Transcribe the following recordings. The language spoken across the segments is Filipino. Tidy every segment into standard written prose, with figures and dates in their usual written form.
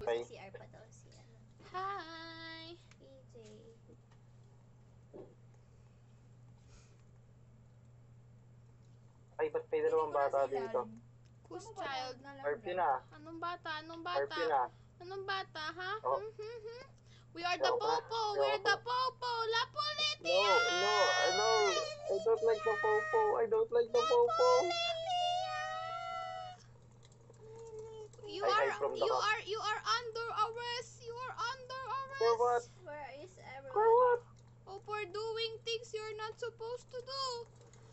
Okay. CR pa daw si ano. Hi! PJ. Ay, ba't may dalawang bata dito? Whose child? RP na. Anong bata? Anong RP bata? na. Anong bata, ha? Oh. We are the Ayoko na. Popo! Ayoko We're the na. Popo! La No, Politia! no, no. I don't like the popo. I don't like the popo. You I are hide from the cop. you are under arrest! You are under arrest! For what? Where is everyone? For what? Oh, for doing things you're not supposed to do!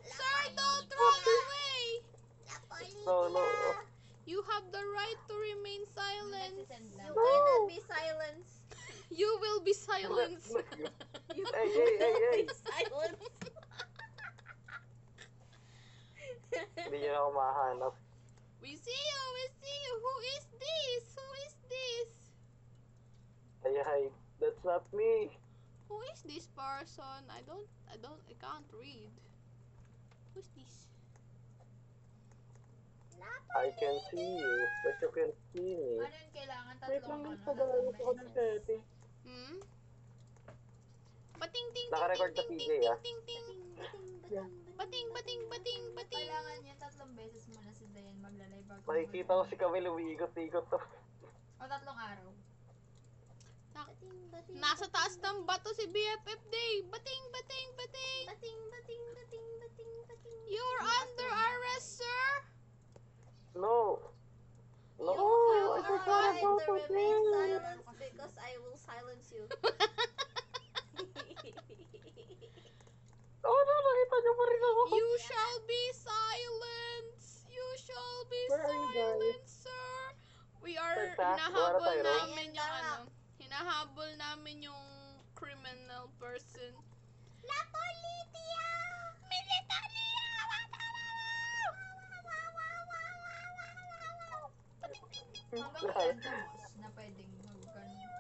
Sir, don't run away! No, no. You have the right to remain silent. You cannot be silenced. You will be silenced. You Hey, hey, hey, hey. be silenced. Hindi niyo na ako mahanap. We see you, we see you. Who is this? Who is this? Ay, that's not me. Who is this person? I can't read. Who's this? I can see you, but you can't see me. Ano yun, kailangan Wait tatlong lang, ano, nagpagalit ako ng beses. setting. Bating ting ting Naka-record ting sa ting PJ, ting ah. ting ting. Yeah. Bating bating bating bating. Kailangan yan, tatlong beses muna si Dayan maglalay bago. Makikita ko si Camille umiikot-ikot to. O tatlong araw. Nasa taas ng bato si BFF Day. Bating bating bating. Bating, bating, bating, bating, bating. You're under arrest, sir. No. No, You I have just the wanna right go to to remain bed. silent because I will silence you. Oh no, nakita niyo pa rin ako. You shall be silenced. You shall be Where are you guys? silenced, sir. We are Teka, hinahabol wala tayo, no? namin yung ano. Hinahabol namin yung criminal person. La Politia! Militaria! Hanggang ilan ka, boss, na pwedeng mag-ganun?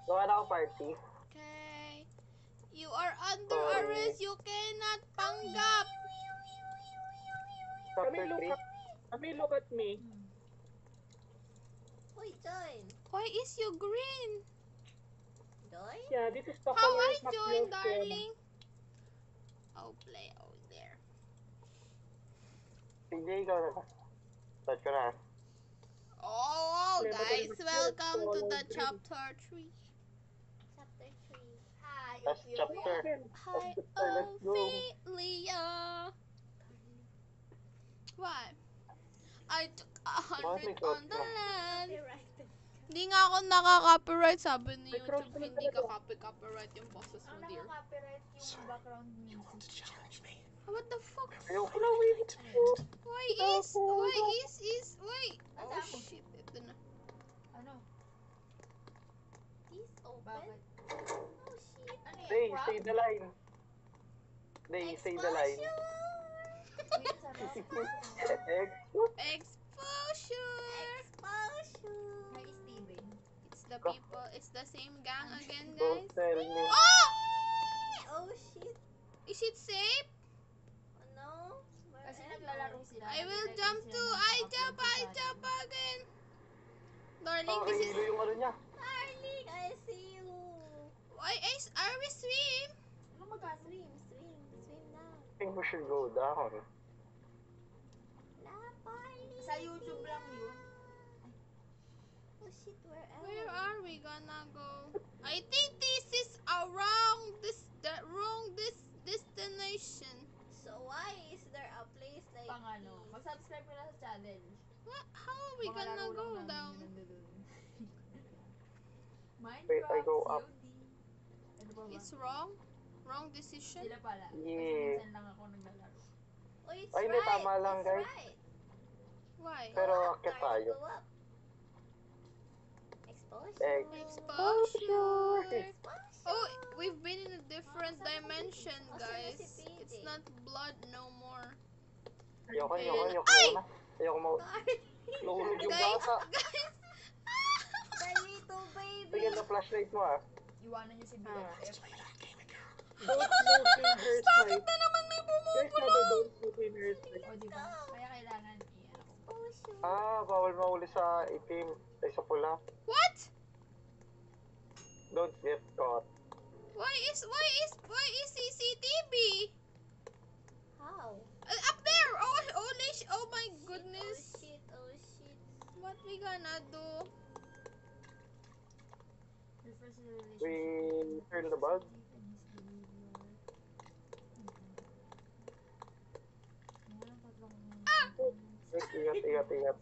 Gawa na ako party. Okay. You are under Sorry. arrest. You cannot panggap. Chapter 3. Look at me. Uy, join. Why is you green? Join? Yeah, this is the How color I of my join, clothes, darling? Oh, play. Oh, there. PJ, ikaw na ba? Start ko na. Oh, Yeah, but guys, I'm welcome to the green. chapter 3. Chapter 3. Hi, Last Ophelia. chapter. Hi, Let's go. Ophelia. What? I took 100 on the land. Copyrighted. Hindi nga ako nakaka-copyright. Sabi ni May cross YouTube, naman hindi ka talaga. copyright yung bosses mo, Ang dear. nakaka-copyright yung background music. What the fuck? Ayoko na, wait. Why is, wait. Oh, Asa? shit. Ito na. Ano? Please open. Bakit? Oh, shit. Ano yan? Day, Crop? say the line. Day, say the line. Wait, sarap. Exposure! Exposure. Hi, Steven. It's the people, it's the same gang again, Don't guys. tell me. Oh! Oh, shit. Is it safe? Oh, no. Where Kasi am naglalaro sila. I will nagre-record jump sila to, ng I upload jump sa again. Darling, Oh, this is, hilo yung ano niya. Darling, I see you. why are we swim? Ano magkano? Swim, swim, swim now. I think we should go down. La Politia. Sa YouTube lang yun. Oh, shit, where am Where I? are we gonna go? I think this is wrong destination. So why is there a place like Pang ano. this? Mag-subscribe ka na sa channel. What? How are we Mga gonna laro go lang namin down? yun nandun. Wait, I Minecraft, go up. COD. Ano pa ba? It's wrong? Wrong decision? Sila pala. Kasi Yeah. minsan lang ako naglalaro. Oh, it's Ay, hindi, right. tama lang, it's guys. Right. Why? Pero Go up, akit darling, tayo. go up. Exposure. Exposure! Exposure. Oh, we've been in a different dimension, Oh, guys. si PJ. It's not blood no more. Ayoko Ay! muna. Ayoko mo. Darling. Nahulog yung Guys, bata. guys! The little baby. Tignan na flashlight mo ah. Iwanan niyo si BFF. Don't smoke in her sight. Na naman may Guys, sabi don't smoke in her sight. O, di ba? Kaya kailangan i-ano ko. Oh, shoot. Bawal mahuli sa itim. Ay, sa pula. What? Don't get caught. Why is CCTV? How? Up there! Oh my goodness. Oh shit. What we gonna do? Refers to the relationship We between turn the bug. positive and his behavior. Walang tatlong components. Ingat.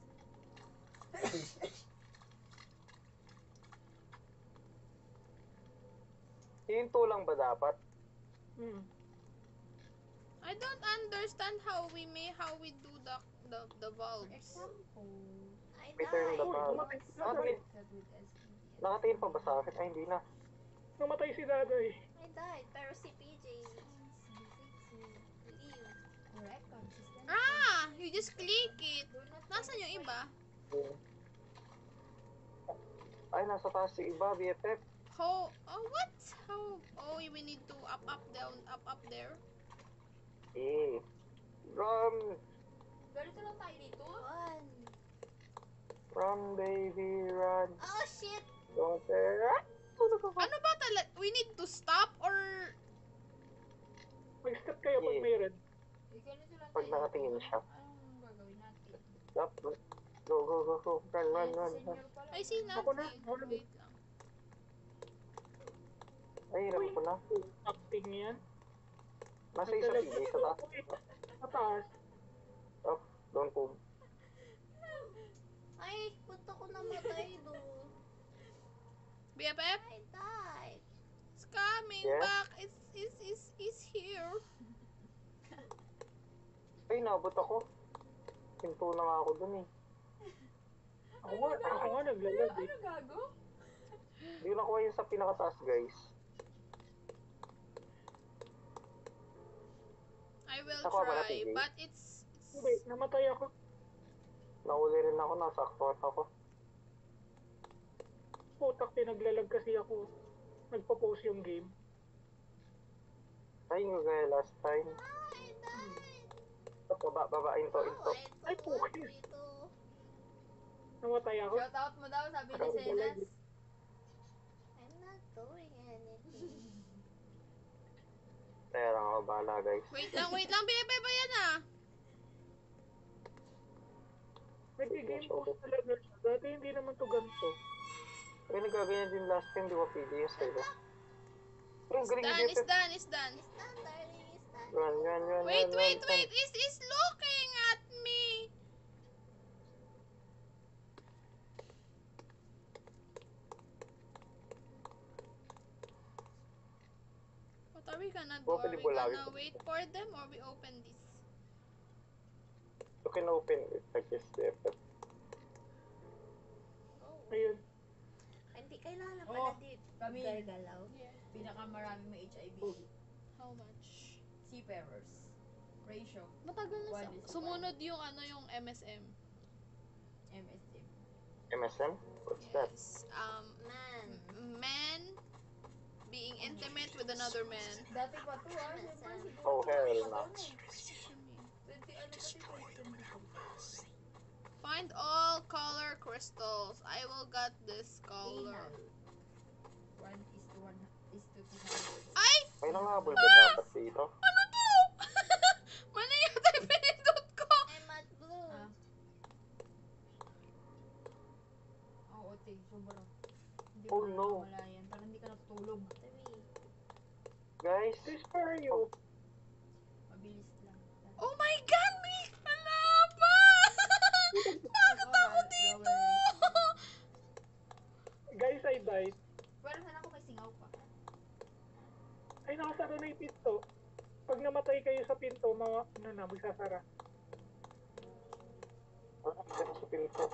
Hinto lang ba dapat? I don't understand how we do the For valves. example, I We turn the died. valve. Nakatingin, that with SPDS. nakatingin pa ba sa akin? Ay, hindi na. Namatay si Daday. I died. Pero si PJ, leave. Correct, consistent. You just click it. Do not Nasaan yung iba? Ay, nasa taas si iba, BFF. What? We need to up, down, up there. Run! Ganito lang tayo dito. One. Run, baby, run. Oh shit. Don't there. Ano ba we need to stop or... Mag-step kayo pag Yeah. may red. Ganito lang Pag tayo nakatingin dito. siya. Anong gagawin natin? Stop. Go. Run. Senior pala. I see Ako na. nothing. Wait lang. Ay, hiram ko na. Acting yan. Nasa isa PJ sa taas. Sa taas. Up. Don't move. Ay, punta ko namatay doon. BFF? I died. It's coming Yes? back. It's here. Ay, naabot ako. Hinto na nga ako dun eh. Ako nga naglalag eh. Ano gago? Hindi ko nakuha yun sa pinakataas, guys. I will Nakuha ba try, natin, Jay? but it's... Hindi, namatay ako. Nahuli rin ako, nasaktot ako. Putak, pinaglalag kasi ako. Nagpa-post yung game. Ay, yung gaya last time. I died. Baba, into. Ay, pukin. Namatay ako. Shout out mo daw, sabi ni Senas. I'm not doing anything. Kaya lang ako, bahala, guys. Wait lang, BFF ba yan ah? Nag-game post talaga siya. Dati hindi naman to ganito. Ay, nagaganyan din last time, di ba, PJ yung sa'yo? Ang galing yung It's BFF. done. It's done, darling. It's done. Run. Wait. It's looking at me. What are we gonna do? Open Are the we bulawin gonna ko. wait for them or we open this? You can open it like this, BFF. Oh. Ayun. Hindi kailangan Oh, pala dito. kami. Galaw. Yeah. Pinakamaraming may HIV. How much? Seafarers. Ratio. Matagal na One is to sumunod yung MSM. MSM. MSM? What's that? Yes. Man. Man being intimate with another man. Dati pa to ah. Siyempre siguro. Oh, hell no. 20 ano kasi 2022. Find all color crystals. I will get this color. 1:1:200. Ay! May nangabol ba dapat dito? Ano to? Mali yata yung pinindot ko. I'm at blue. Ah. Oo, te. Sobrang. Hindi Oh, mo no. namamalayan. Parang hindi ka natutulog. 3. Guys, This for you. Mabilis lang. Oh my God! May kalaban! Bakit ako dito? Guys, I died. Pero sana ako may singaw pa. Ay, nakasara na yung pinto. Pag namatay kayo sa pinto, magsasara. dito sa pinto.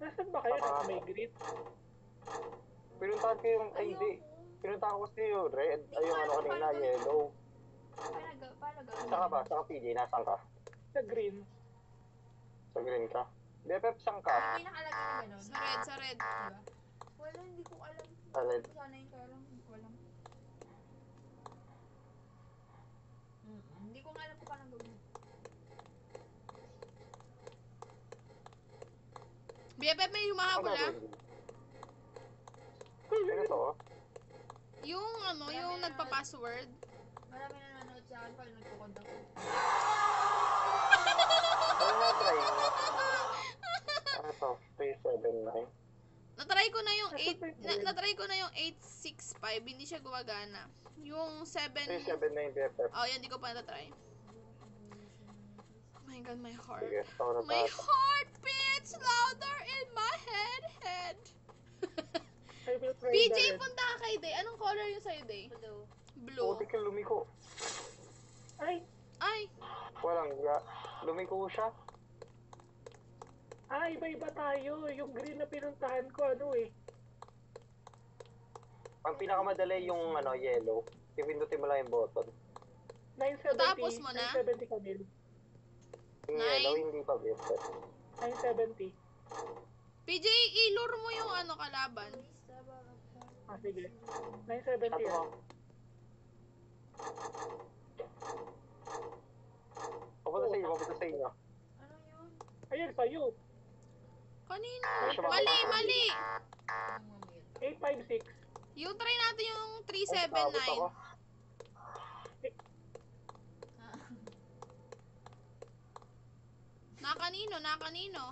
Nasaan ba kayo? Nasa may green? Pinuntahan ko yung, ay hindi. Pinuntahan ko kasi yung red, ay yung ano kanina, yellow. Paano gawin? Saka ba? Saka PJ, nasaan ka? Sa green. Sa green ka? BFF, saan ka? May nakalagay na gano'n. Sa red. Diba? Wala, hindi ko alam. Sa red. Sana yung karang, hindi ko alam. Hindi kung alam ko paano gawin. BFF may humahabol ah. Ano to? Yung ano, yung nagpa-password. Marami na nanonood sa akin pag nagkukod ako. Ano na try? Ano to? 379. Natry ko na yung 8, natry ko na yung 865, hindi siya gumagana. Yung 7, 379 BFF. oh yan, di ko pa natry. Oh my god, my heart. Sige, ako na My tayo. heart beats louder in my head. I will try PJ, the red. punta ka kay Day. Anong color yung sa'yo, Day? Blue. Blue. Puti ka lumiko. Ay, Ay, Walang ga. Lumiko siya. iba-iba tayo. Yung green na pinuntahan ko, ano eh. Ang pinakamadali yung ano, yellow. Ipindutin mo lang yung button. 970. Tapos mo na? 970 Camille. Yung Nine. yellow, hindi pa BFF. 970. PJ, ilure mo yung ano kalaban. Ah, sige. 970 Sabi yan. mo. Papunta sa inyo, papunta sa inyo. Ano yun? Ayun, sa'yo. Kanino? Siya ba? Mali, mali. Ang mamaya. 856. Yung try natin yung Ay, nakabot ako. 379. Ah. Na kanino? Na kanino?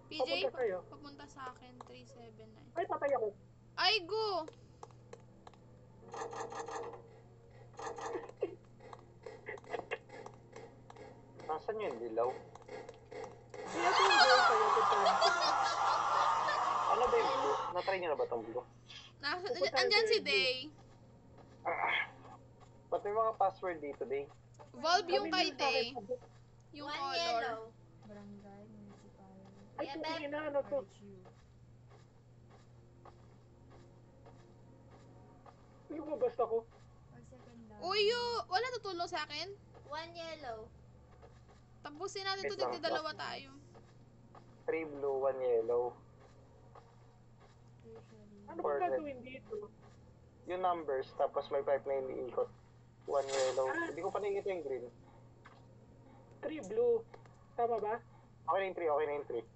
PJ, Papunta sa'yo. papunta sa akin, 379. Ay, patay ako. Ay, go! Nasaan yung dilaw? Kaya ito yung goal sa'yo. Puntahan ko. Ano ba yung blue? Na-try niyo na ba itong blue? Pupunta Andyan tayo si kay Day. Ba't may mga password dito, Day? Volve yung kay Camille, sa Day. akin. Yung One color. yellow. Barangay, municipal. Ay, Yeah, putang ina, ano to? RHU. Lumabas ako. Pag secondary. Uy, wala tutulong sa akin? One yellow. Tapusin natin to, Wait lang, dalawa tayo. 3 blue, 1 yellow. Tertiary. Ano ba Correct. gagawin dito? Yung numbers, tapos may pipe na iniikot. 1 yellow. Hindi ko pa nakikita yung green. 3 blue. Tama ba? Okay na yung 3, okay na yung 3.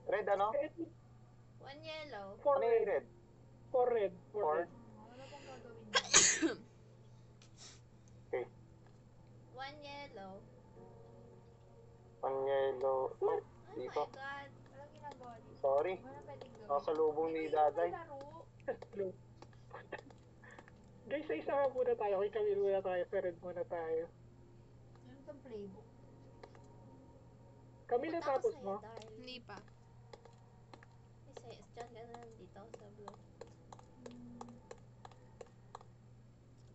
Red ano? Eh, One yellow. 4 Ano yung red. red? 4 red. 4 4? red. Wala pong gagawin dito. Okay. One yellow. 1 yellow. Oh, Oh dito. my god. Walang ginagawa dito. Sorry. Wala pwedeng gawin. Nakasalubong ni Hindi Daday. ko laro. Blue. Guys, sa isa ka muna tayo. Kay Camille muna tayo. Sa red muna tayo. Ano itong playbook? Camille, Punta ako tapos sa'yo, mo? darling. Hindi pa. Ay, dyan ka na lang dito sa blue.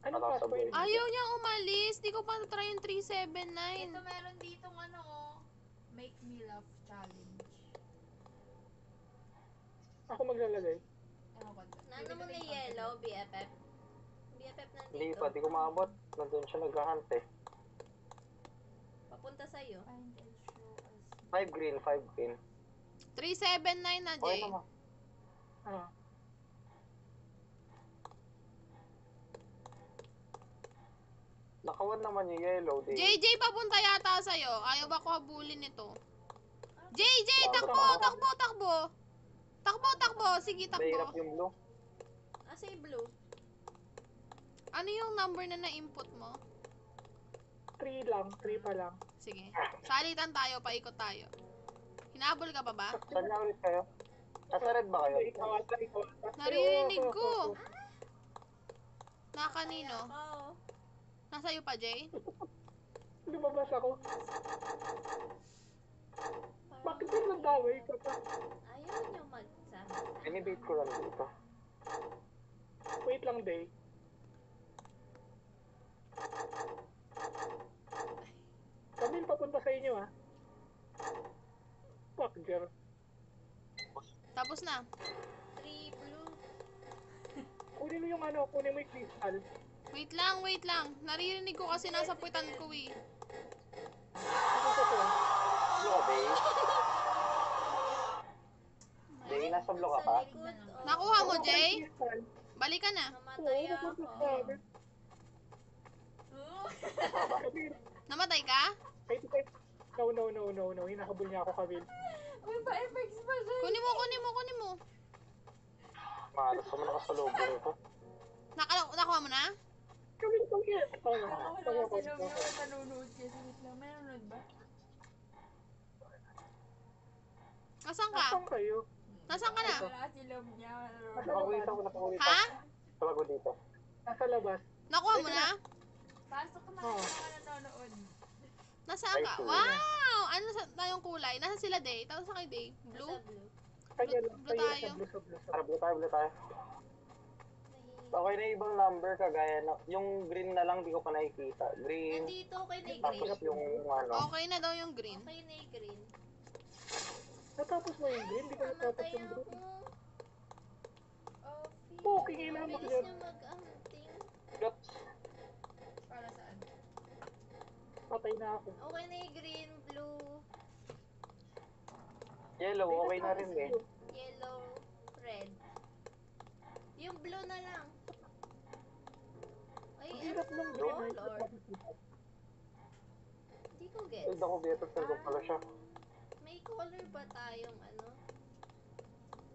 Anong Wala sa password? blue. Ayaw niyang umalis. Di ko pa try yung 379. Ito meron ditong ano oh. Make me laugh challenge. Ako maglalagay. Ewan ko. Nano mo na yellow, BFF? BFF nandito. Hindi pa, di ko maabot. Nandun siya naghahunt eh. Papunta sa'yo. Find and show us. 5 green, 5 green. 379 na, Okay Jay. naman. Ah. Nakawan naman yung yellow, Day. JJ, papunta yata sa'yo. Ayaw ba ko habulin ito? JJ, takbo, takbo, takbo. Takbo, takbo. Sige, Mahirap takbo. yung blue. Asa yung blue? Ano yung number na na-input mo? 3 lang. 3 pa lang. Sige. Salitan tayo, paikot tayo. Hinabol ka pa ba? Saan na ulit kayo? Nasa red ba kayo? Ikaw ata, ikaw ata. Naririnig Ay, ko. oo. Na kanino? Ako. Nasa'yo pa, Jay? Lumabas ako. Parang Bakit din nagdaway ka pa? ayaw nyo magsama. Binibait ko lang dito. Wait lang, Day. Camille, papunta sa inyo, ah. Fuck, Jer. Tapos na. 3 blue. Kunin mo yung ano, kunin mo yung crystal. Wait lang, wait lang. Naririnig ko kasi nasa puwitan ko eh. Ano ba to? Blue, Day. Day, nasa blue ka pa? Sa likod, oh. Nakuha mo, Ako, Jay? crystal. Balik ka na. Namatay Oo, ako. napunta sa amin. Kamil, Namatay ka? ay, no. Hinahabol niya ako, Kamil. Uy, pa-FX pa siya. Kunin mo. Malas ko man nakasalubong ko. Nakuha mo na? Kamil, Kamil. Wala ko sila yung nanonood siya. Wait lang, may nanonood ba? Nasaan ka? Nasaan kayo? Nasaan ka na? Wala si Love niya. Nakawita ko. Ha? Tawago dito. Nasa labas. Nakuha mo na? Pasok ka na Oo. mga nanonood. Nasaan ka? Ay, cool. Wow! Ano na yung kulay? Nasa sila Day? Tapos sa kay Day? Blue? Nasa blue. Kaya lang, Blue tayo. sa blue. Tara, blue tayo. Okay na ibang number kagaya na, yung green na lang di ko pa nakikita. Green, Nandito, okay na yung tapos green. yung ano. Okay na daw yung green. Okay na yung green. Natapos mo yung green, di ko natapos Namatay yung ako. green. Oh, Okay, ngayon Ang na bilis mag-green. niya mag-amunting. Oops. para saan? Patay na ako. Okay na yung green, blue, Yellow, okay na rin eh. yellow, red. Yung blue na lang. Ay, Ang ano hirap na ng ako, green. Lord? Hindi ko get. Ay, ako dito, sandok pala siya. May color ba tayong ano?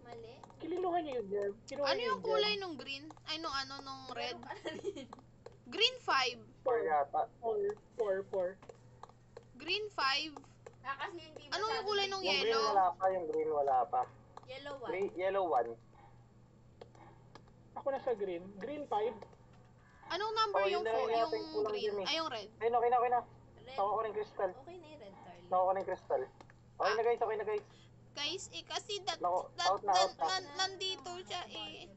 Mali? Kilinuhan niyo yun, Jeb. Kinuha Ano niyo yung yun, Jeb. kulay nung green? Ay, nung red? Laro ka na rin. Green 5. Or yata. Four. Green 5. Kasi hindi Anong yung kulay nung Yung green yellow? wala pa, yung green wala pa. Yellow one. Yellow one. Ako na sa green. Green 5. Anong number Oh, yung yun na lang natin, yung kulang green? yun eh. Ay, yung red. Ayun, okay na. Red. Nakuha ko ng crystal. Okay na yung red, darling. Nakuha ko ng crystal. Okay na guys. Guys, kasi Naku, out na. nandito siya eh.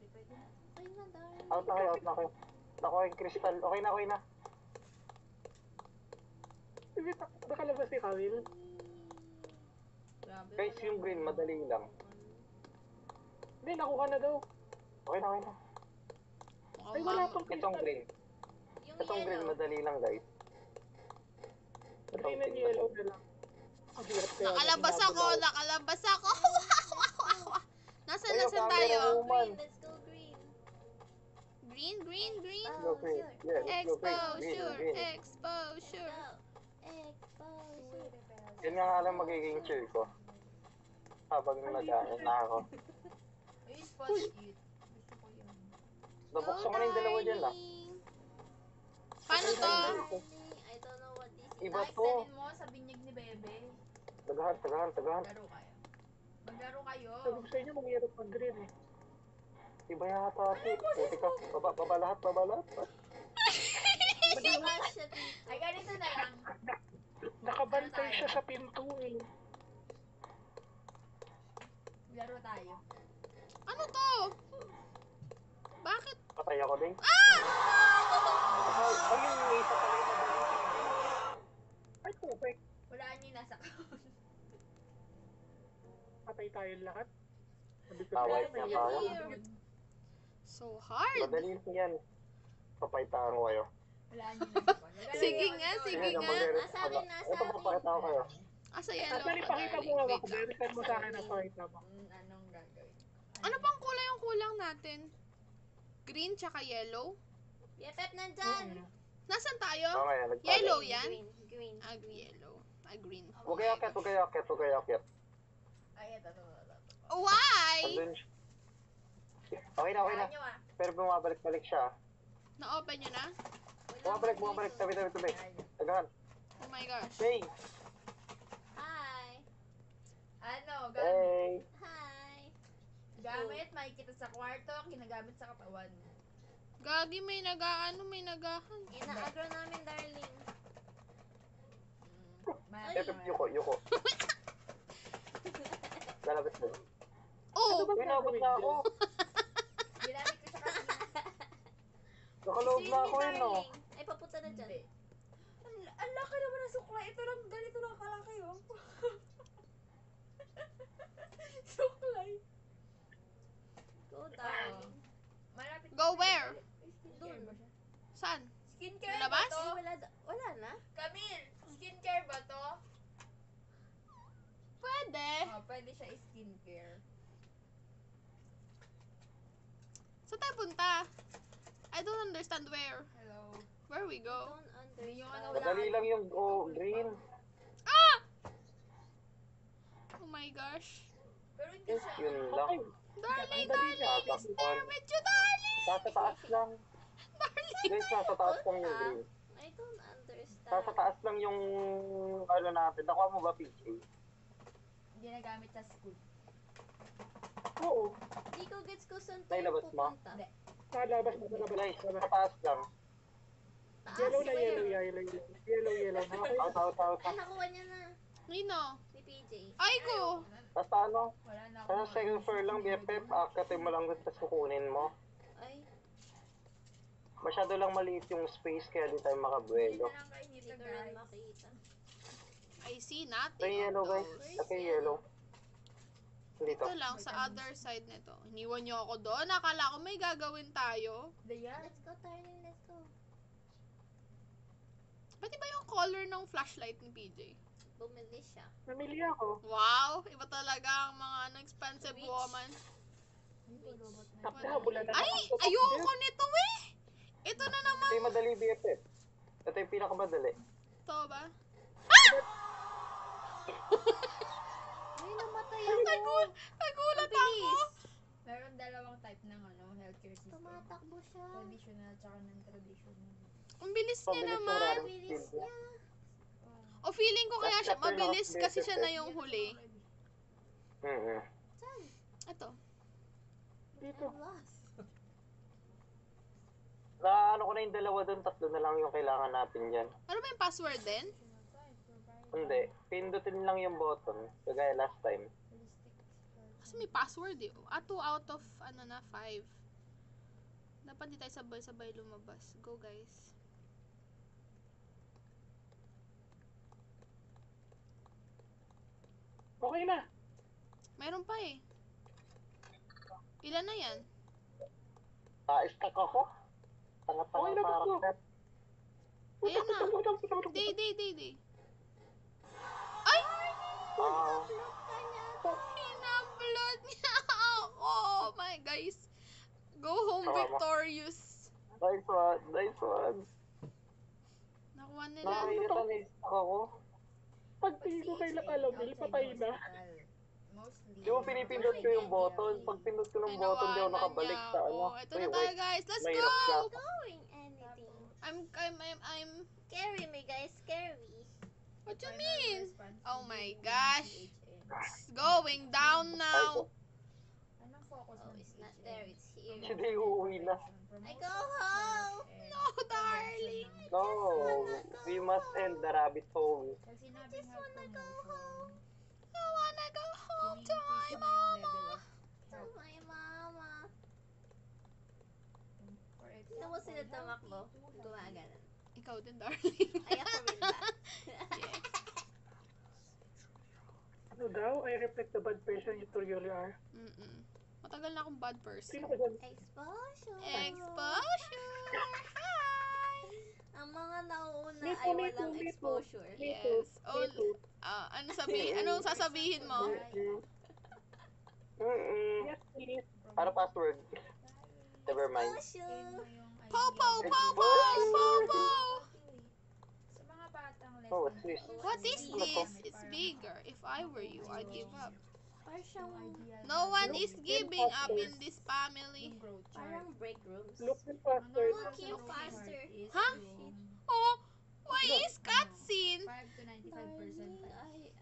Okay na, darling. Out na kayo. Nakuha yung crystal. Okay na. Nakalabas si Kamil. Grabe, Guys, wala yung green, akong madali lang. Hindi, nakuha na daw. Okay na. Ay, wala pang Itong crystal. green. Yung Itong green, yellow. madali lang guys. Green and yellow na lang. Ang hirap kaya. Nakalabas ako. Nasaan Ayun, camera tayo? woman. Green, let's go green. Green. Let's go green. Yeah, let's go green. Green. Exposure. Go. Exposure. Yan nga lang magiging cheer ko. Habang nag-ano na ako. Uy, sponge cute. Gusto ko yun. Nabuksan ko na yung dalawa dyan ah. Paano to? Darling, I don't know what this is. Iba Like, to. dalhin mo sa binyag ni Bebe. Tagahan. Maglaro kayo. Maglaro kayo. Sabi ko sa inyo, manghirap mag-green eh. Iba yata ate. Puti ka. Baba lahat. Bukas siya dito. Ay, ganito na lang. Nakabantay siya sa pinto eh. Laro tayo. Ano to? Bakit? Patay ako din. Ah! Ay, yung isa pala yung madaling TV. Ay, perfect. Walaan niyo yung nasa count. Patay tayo lahat. Sabi ko Taway sa'yo, na mahirap tayo. mag-green. So hard. Madali yan. Papaitaan ko kayo. Walaan niyo yung nasa count. Sige nga. Nasa akin, nasa Ito, papakita ko kayo. Asa At yellow dali, ka, pakita mo darling. nga Wait ako. lang. Beritan mo sa akin ang pakita mo. Anong gagawin? Ano pang kulay yung kulang natin? Green tsaka yellow? Yepep, nandyan. Nasaan tayo? Oo nga yan. nagpapakita. Yellow yan? Green. Yellow. Green. Huwag kayo akyat. Ay, ito. Why? Andun siya. Okay na. Walaan niyo ah. Pero bumabalik-balik siya. Na-open nyo na? Bumabalik. Tabi. Tagahan. Oh my gosh. Hey! Hi. Ano, Hey! gamit, makikita sa kwarto, ginagamit sa katawan. Gagi, may nagahan. Ina-agro namin, darling. Efep, yuko. Lalabas mo. Oh! Pinabot na ako. Ginamit ko sa kanina. Nakaloob na ako yun, no? Ay, papunta na dyan. Hindi. Ang laki naman ng sukla. Ito lang, ganito lang kalaki, oh. Suklay. Go, darling. Malapit. Go where? Skincare ba siya? Saan? Skincare Labas? ba to? Wala na. Camille, skincare ba to? Pwede. Oh, pwede siya skincare. Saan tayo punta? I don't understand where. Hello. Where we go? Don't Yun yung ano Madali lang yung green. Oh my gosh. Pero hindi siya. Yun lang. Darling, Dali na. it's there with you, darling! Nasa taas lang. Darling! Guys, nasa taas lang yung green. I don't understand. Nasa taas lang yung ano natin. Nakuha mo ba, PJ? Hindi nagamit sa school. Oo. Di ko gets ko saan tayo Nailabas mo? pupunta. Hindi. Nalabas na nalabas. Guys, sa taas lang. Taas Yellow na ba yellow, yun? yellow. Okay. Out. Ah, nakuha niya na. Nino? Si PJ. Ay ko! Basta ano, Wala na ako. sa second floor lang, BFF, akatin mo lang doon, tapos kukunin mo. Ay, Masyado lang maliit yung space, kaya di tayo Hindi makabuelo. na lang kayo hindi dito, ko rin guys. makita. I see nothing Ito yung yellow, of guys. those. Ito yung yellow. Dito. Ito lang, sa other side nito. Iniwan niyo ako doon. Akala ko may gagawin tayo. Diyan. Let's go, darling. Let's go. Ba't iba yung color ng flashlight ni PJ? Bumili siya. Namili ako. Wow! Iba talaga ang mga expensive Rich. woman. Dito, robot na. Tapos habula na Ay! ako. Ayoko nito eh! Ito na naman. Ito yung madali, BFF. Ito yung pinakamadali. Ito ba? Ay, namatay ako. Nagulat ako! Meron dalawang type ng healthcare system. Tumatakbo siya. Traditional tsaka non-traditional. Ang bilis niya Pabilis yung naman. rarong Bilis speed. niya. O feeling ko kaya siya After mabilis ng kasi siya na yung Yan, huli. already. Mm-mm. Saan? Ito. Dito. I'm lost. Na ano ko na yung dalawa doon, tatlo na lang yung kailangan natin dyan. Ano ba yung password din? Traditional type, provide Hindi, pindutin lang yung button, kagaya last time. holistic health. Kasi may password eh. 2 out of 5. Dapat di tayo sabay-sabay lumabas. Go guys. Okay na. Mayroon pa eh. Ilan na yan? Stuck ako. Tanga-tanga Okay na, parang gusto. set. Ayan na. Putang. Day. Ay! Ah, Pinablood niya ako! Oh my guys. Go home Tama. victorious. nice one. Nakuha nila. Nakakita na stuck ako. Pagtingin ko kay Lakalomil, patay na. Mostly. Di ba pinipindot ko yung button? Pag pindot ko ng button, di ako nakabalik sa ano. Oh, ito na Wait, tayo guys. Let's Mahirap siya. go! Doing anything. I'm Carry me, guys. Carry. What you mean? Oh my gosh. It's going down now. Anong focus Oh, ng it's not PHN? there. It's here. Hindi, uuwi na. I go home. No, darling. No, we must end the rabbit hole. Pag sinabing health promotion, I wanna go home to my communication na yung level mama. of To health. my mama. For Sino mo sila example, tumakbo? healthy to healthy. Gumagana. Ikaw din, darling. Ay, ako rin ba? Yes. Ano daw? I reflect the bad person you truly are. Matagal na akong bad person. Sino ka dyan? Exposure. Exposure! Hi! Ang mga nauuna Me ay too, me walang too, me too. exposure. Me too. Yes. Anong sasabihin mo? Yes, please. Para password. Never mind. Exposure. Popo! Sa mga batang less Oh, than what's this? 12 What is Ano to? this? It's bigger. If I were you, I'd give up. Parang, No one is giving up in this family. parang break rooms. Look and faster. Looking faster. Huh? Oh, why is cutscene? 5 to 95%. Darling,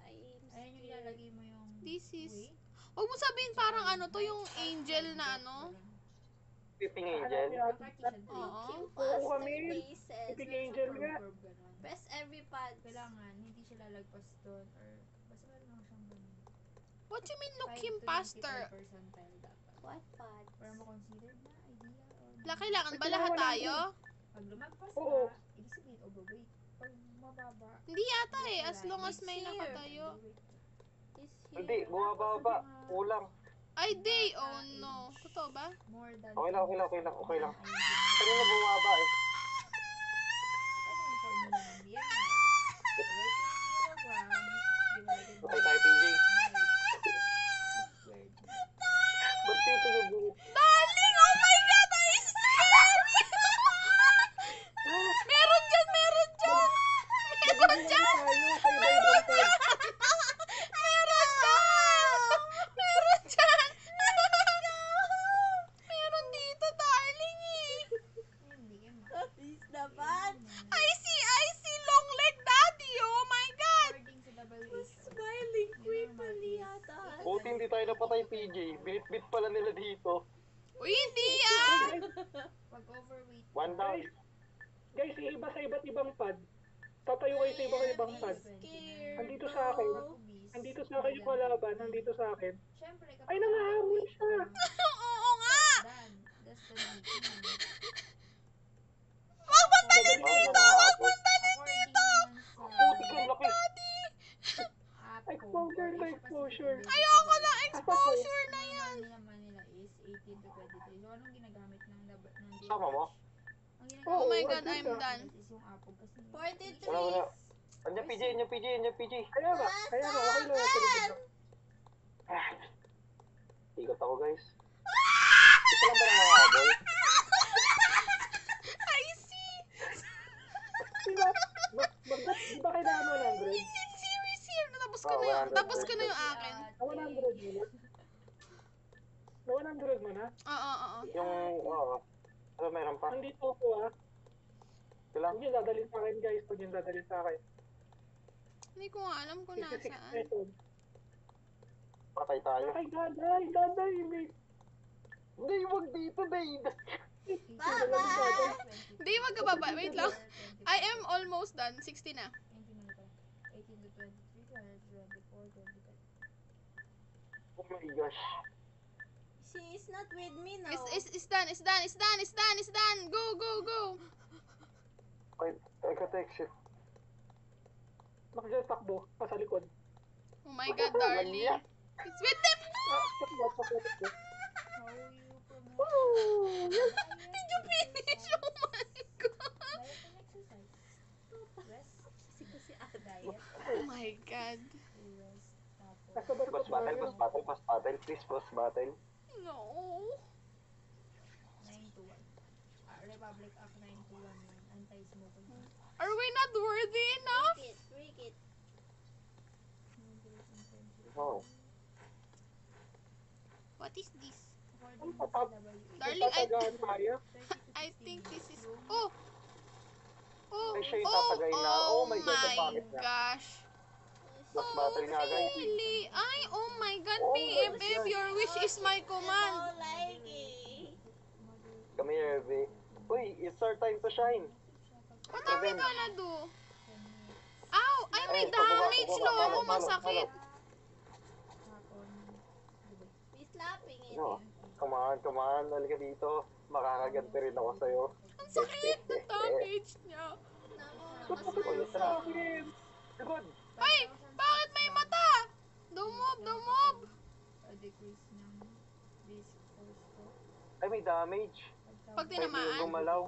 Ayan yung ilalagay mo yung This is... weight. Huwag mo sabihin parang ano to, yung angel na ano. Peeping Angel. Oo. Oo kami. faces. Iping angel nga. Press every pad. Kailangan, hindi siya lalagpas doon or basta meron lang siyang ganun. What you mean look 5 him to faster? 95% dapat. What pads? Para mo-consider na idea or... Kailangan ba lahat tayo? Pag lumagpas Oo. ka, ibig sabihin overweight. Pag mababa, Hindi yata eh, as long as may nakatayo. Is here. Hindi, bumababa. Kulang. Ay, day! Oh no. Totoo ba? more than... Okay lang. idea. Kanina bumaba eh. Ano yung formula ng BMI? Weight in kilograms divided by Okay tayo, PJ. height squared. Ba't dito nabulit? Darling! Oh my God! That is scary! Meron dyan! Buti hindi tayo napatay, PJ. Binit-bit pala nila dito. Uy, hindi ah! Pag overweight. One down. Guys, iba sa iba't ibang pad. Tatayo kayo sa iba't ibang pad. Andito sa akin. Andito sa akin yung kalaban. Andito sa akin. Syempre, kapag Ay, nangahamon siya. Oo nga! That's the meeting. Magpunta Magaling niyo dito! naman ako. Magpunta niyo dito! Putik ang laki. Exposure na exposure. Ayoko na exposure na yan! naman nila is 18 to 23. So, anong ginagamit ng Sama mo? Ang Oh my Oo, god, andun I'm siya. done. is yung apog kasi 43. Wala. Andiyan, PJ. Andiyan, PJ. Andiyan, PJ. Kaya ba? Okay lang natin dito. Ikot ako, guys. Ito lang ba ng mga aboy? I see! Diba? Di ba kailangan 100? Series here! Natapos ko na yung, 100 tapos ko na yung akin. Na 100 mo na? Na 100 mo na? Oo. Yung, oo. Ano, meron pa? Nandito ako ah. Ito lang. Huwag yung dadalhin sa akin guys. Huwag yung dadalhin sa akin. Hindi ko nga alam kung 56 nasaan. pesos. Patay tayo. Ay, daday, hindi. Hindi, wag dito, Dade. Baba! Hindi, wag ka baba. Wait lang. I am almost done. 60 na. 18 to 23, 24, 25. Oh my gosh. She is not with me now. It's done. It's done. It's done. It's done. It's done. Go. I got exit. Nakadyan takbo. Pa sa likod. Oh my god, darling. It's with them! Takbo. How you promote Did you finish? Oh my god. diet and exercise? Rest, Kasi ate. diet, Oh my god. rest, tapos Kasabar ko Boss battle, boss battle, boss battle. Please, boss battle. No. 9 to 1. Republic Act 9 to 1 lang. Anti-smoking. Are we not worthy enough? Break it. Oh. What is this? According to Patap. CWA, Darling, Tatagaan tayo. 30 to I 15 think this is... room. Oh! Ay, siya yung tatagay na. Oh my God, ang pangit niya. gosh. Boss battle nga, guys. Really? Ay, oh my god, Oh my PFF, God. your wish is my command. Oh, like it. Come here, V. Uy, it's our time to shine. What are we gonna do? 10 minutes. Ow! Ay, may Ay, pababa, damage, pababa, loko, pababa, masakit. Hapon, diba? We slapping it. No. Come on. Halika dito. Makakaganti rin ako sa'yo. Ang sakit ng damage niya. Ulit na. Good. Ay, bakit may mata? Dumove. A decrease ng risk for stroke. Ay, may damage. Pag Pwede yung tinamaan. gumalaw.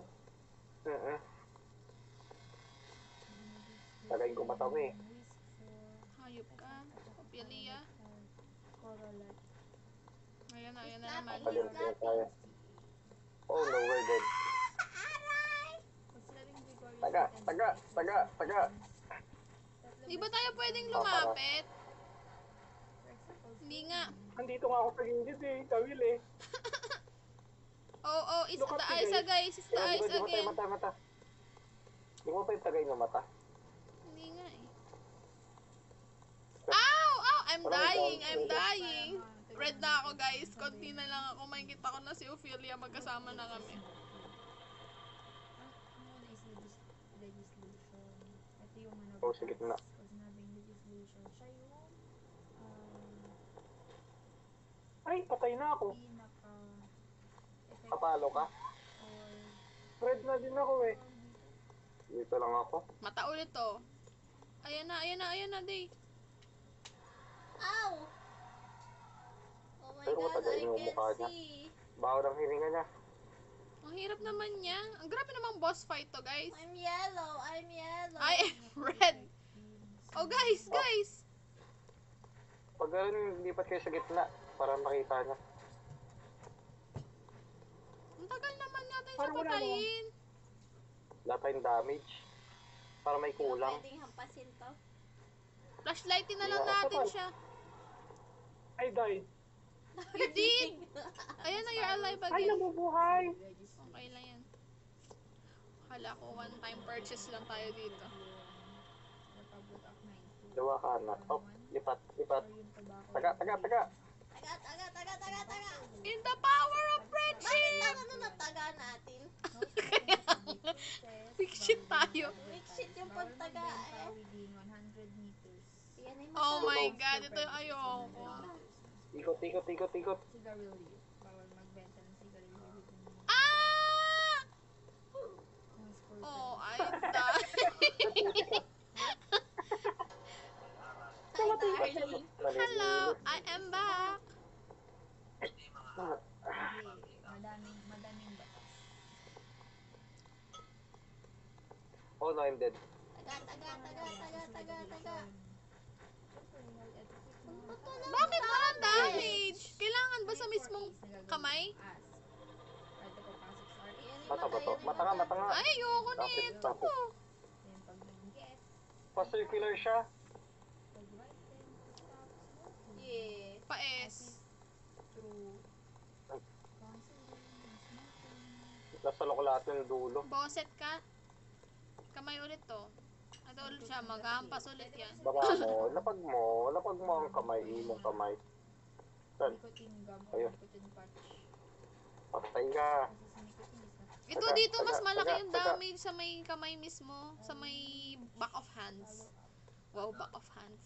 Tagay ko mata mo eh. Hayop ka. Ophelia. Correlate. Ayan na naman. Tagal ko tayo. Oh no, we're dead. Taga. Di ba tayo pwedeng lumapit? Hindi nga. Nandito nga ako sa gilid eh. Kawil eh. Oh, it's Look the up, eyes guys. guys. It's the eyes Di mo tayo again. mata. Di mo pa yung tagay ng mata. Hindi nga eh. Ow! I'm Parang dying. Red na ako guys. Konti na lang ako. Makikita ko na si Ophelia. Magkasama na kami. Ang una is legislation. Ito yung ano. Oh, sige na. Pag sinabing legislation, siya yung Ay, patay na ako. pinaka-effective Kapalo ka? or Red na din ako eh. Dito lang ako. Mata ulit to. Ayan na, Day. Ow! Oh my Pero god, matagal I yung can mukha niya. see. Baho ng hininga niya. Ang hirap naman niya. Ang grabe namang boss fight to, guys. I'm yellow. I am red. Oh, guys. Pag gano'n, lipat kayo sa gitna para makita niya. Ang tagal naman natin siya Parang wala patayin. Wala tayong damage. Para may kulang. Pwedeng hampasin to. Flashlightin na lang natin siya. I died. You did. Ayan na, you're alive Ay, again. nabubuhay. Okay lang yan. Akala ko one-time purchase lang tayo dito. Republic Act 9 to Gawa ka na. Oh, lipat, lipat. Or yung tobacco. Taga. Taga. In the power of Bakit friendship! ano na taga natin? Big shit tayo. Big shit yung pagtaga eh. Within 100 meters. Yan ay Oh mata. my god, ito yung ayoko. Ikot. Sigarilyo. Bawal magbenta ng sigarilyo within Ah! transport. Oh, I died. Hi, darling. Hello, I am back. Madaming batas. Oh no, I'm dead. Taga. Bakit walang damage? Kailangan ba sa mismong kamay? Mata ba to? Mata nga. Ay, ayoko nito. Then pag nag-guess, Pa-circular siya. pag right then, stop smoking. Yeah. Paes. Through considering smoking. Nasalo ko lahat ng dulo. Boset ka. Kamay ulit to. Ito ulit siya, maghampas ulit yan. Baba mo, lapag mo ang kamay, imong kamay. Saan? Nicotine gum or Ayun. nicotine patch. Patay ka. Kasi sa nicotine is not Ito dito, mas malaki yung damage sa may kamay mismo. Sa may back of hands. Wow, back of hands.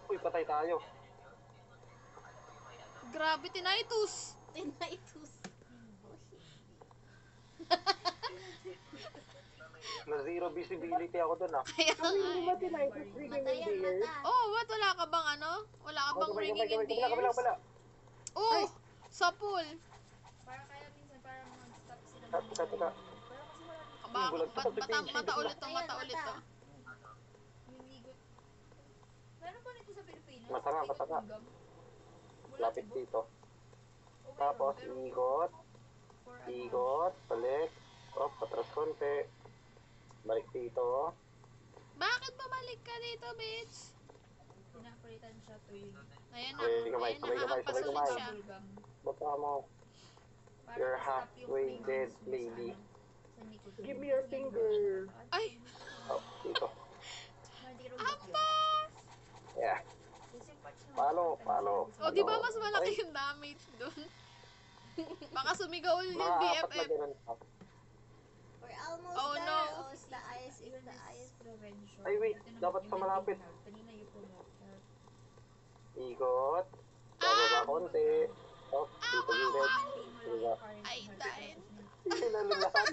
Uy, patay tayo. Grabe, tinnitus. Tinnitus. Na zero visibility ako dun ah. Kaya nga eh. Mata yan, mata. Oh, what? Wala ka bang ano? Wala ka bang ringing in the Kabila. ears? Oh, sa pool. para kaya minsan parang mag-stop sila Teka. pero kasi wala Ba, Bulag pa sa mata ulit to, mata ulit to. yung nigot. Meron ba nito sa Pilipinas? Mata nga. Nicotine gum? Wala Lapit ba? dito. O meron, Tapos, pero for ano, ikot, balik. Oh, patras konti. Balik dito. Bakit bumalik ka dito, bitch? pinapalitan siya tuwing Ayan na, Sabay kamay, ayan sabay na, kamay, hahampas sabay ulit kamay. siya. bubble gum. Baka mo. Para You're ma-stop yung halfway cravings dead, mo sa lady. ano, sa nicotine. Give me your Kasi finger. Ay! Oh, dito. Hindi rin yun. Hampas! Yeah. Kasi yung patch na Palo. O, di ba mas malaki yung damage dun? Baka sumigaw ulit yung Mga apat na BFF. ganun pa. We're almost Oh, there. no. Oh, it's the ice. It's the ice. prevention. Ay, wait. Ito naman Dapat yung sa malapit. mental health. Kanina you promote health. Ikot. Bababa konti. Oh, dito gilid. Maintain mo lang Diba? yung current Ay, health died. status Sinalo lahat.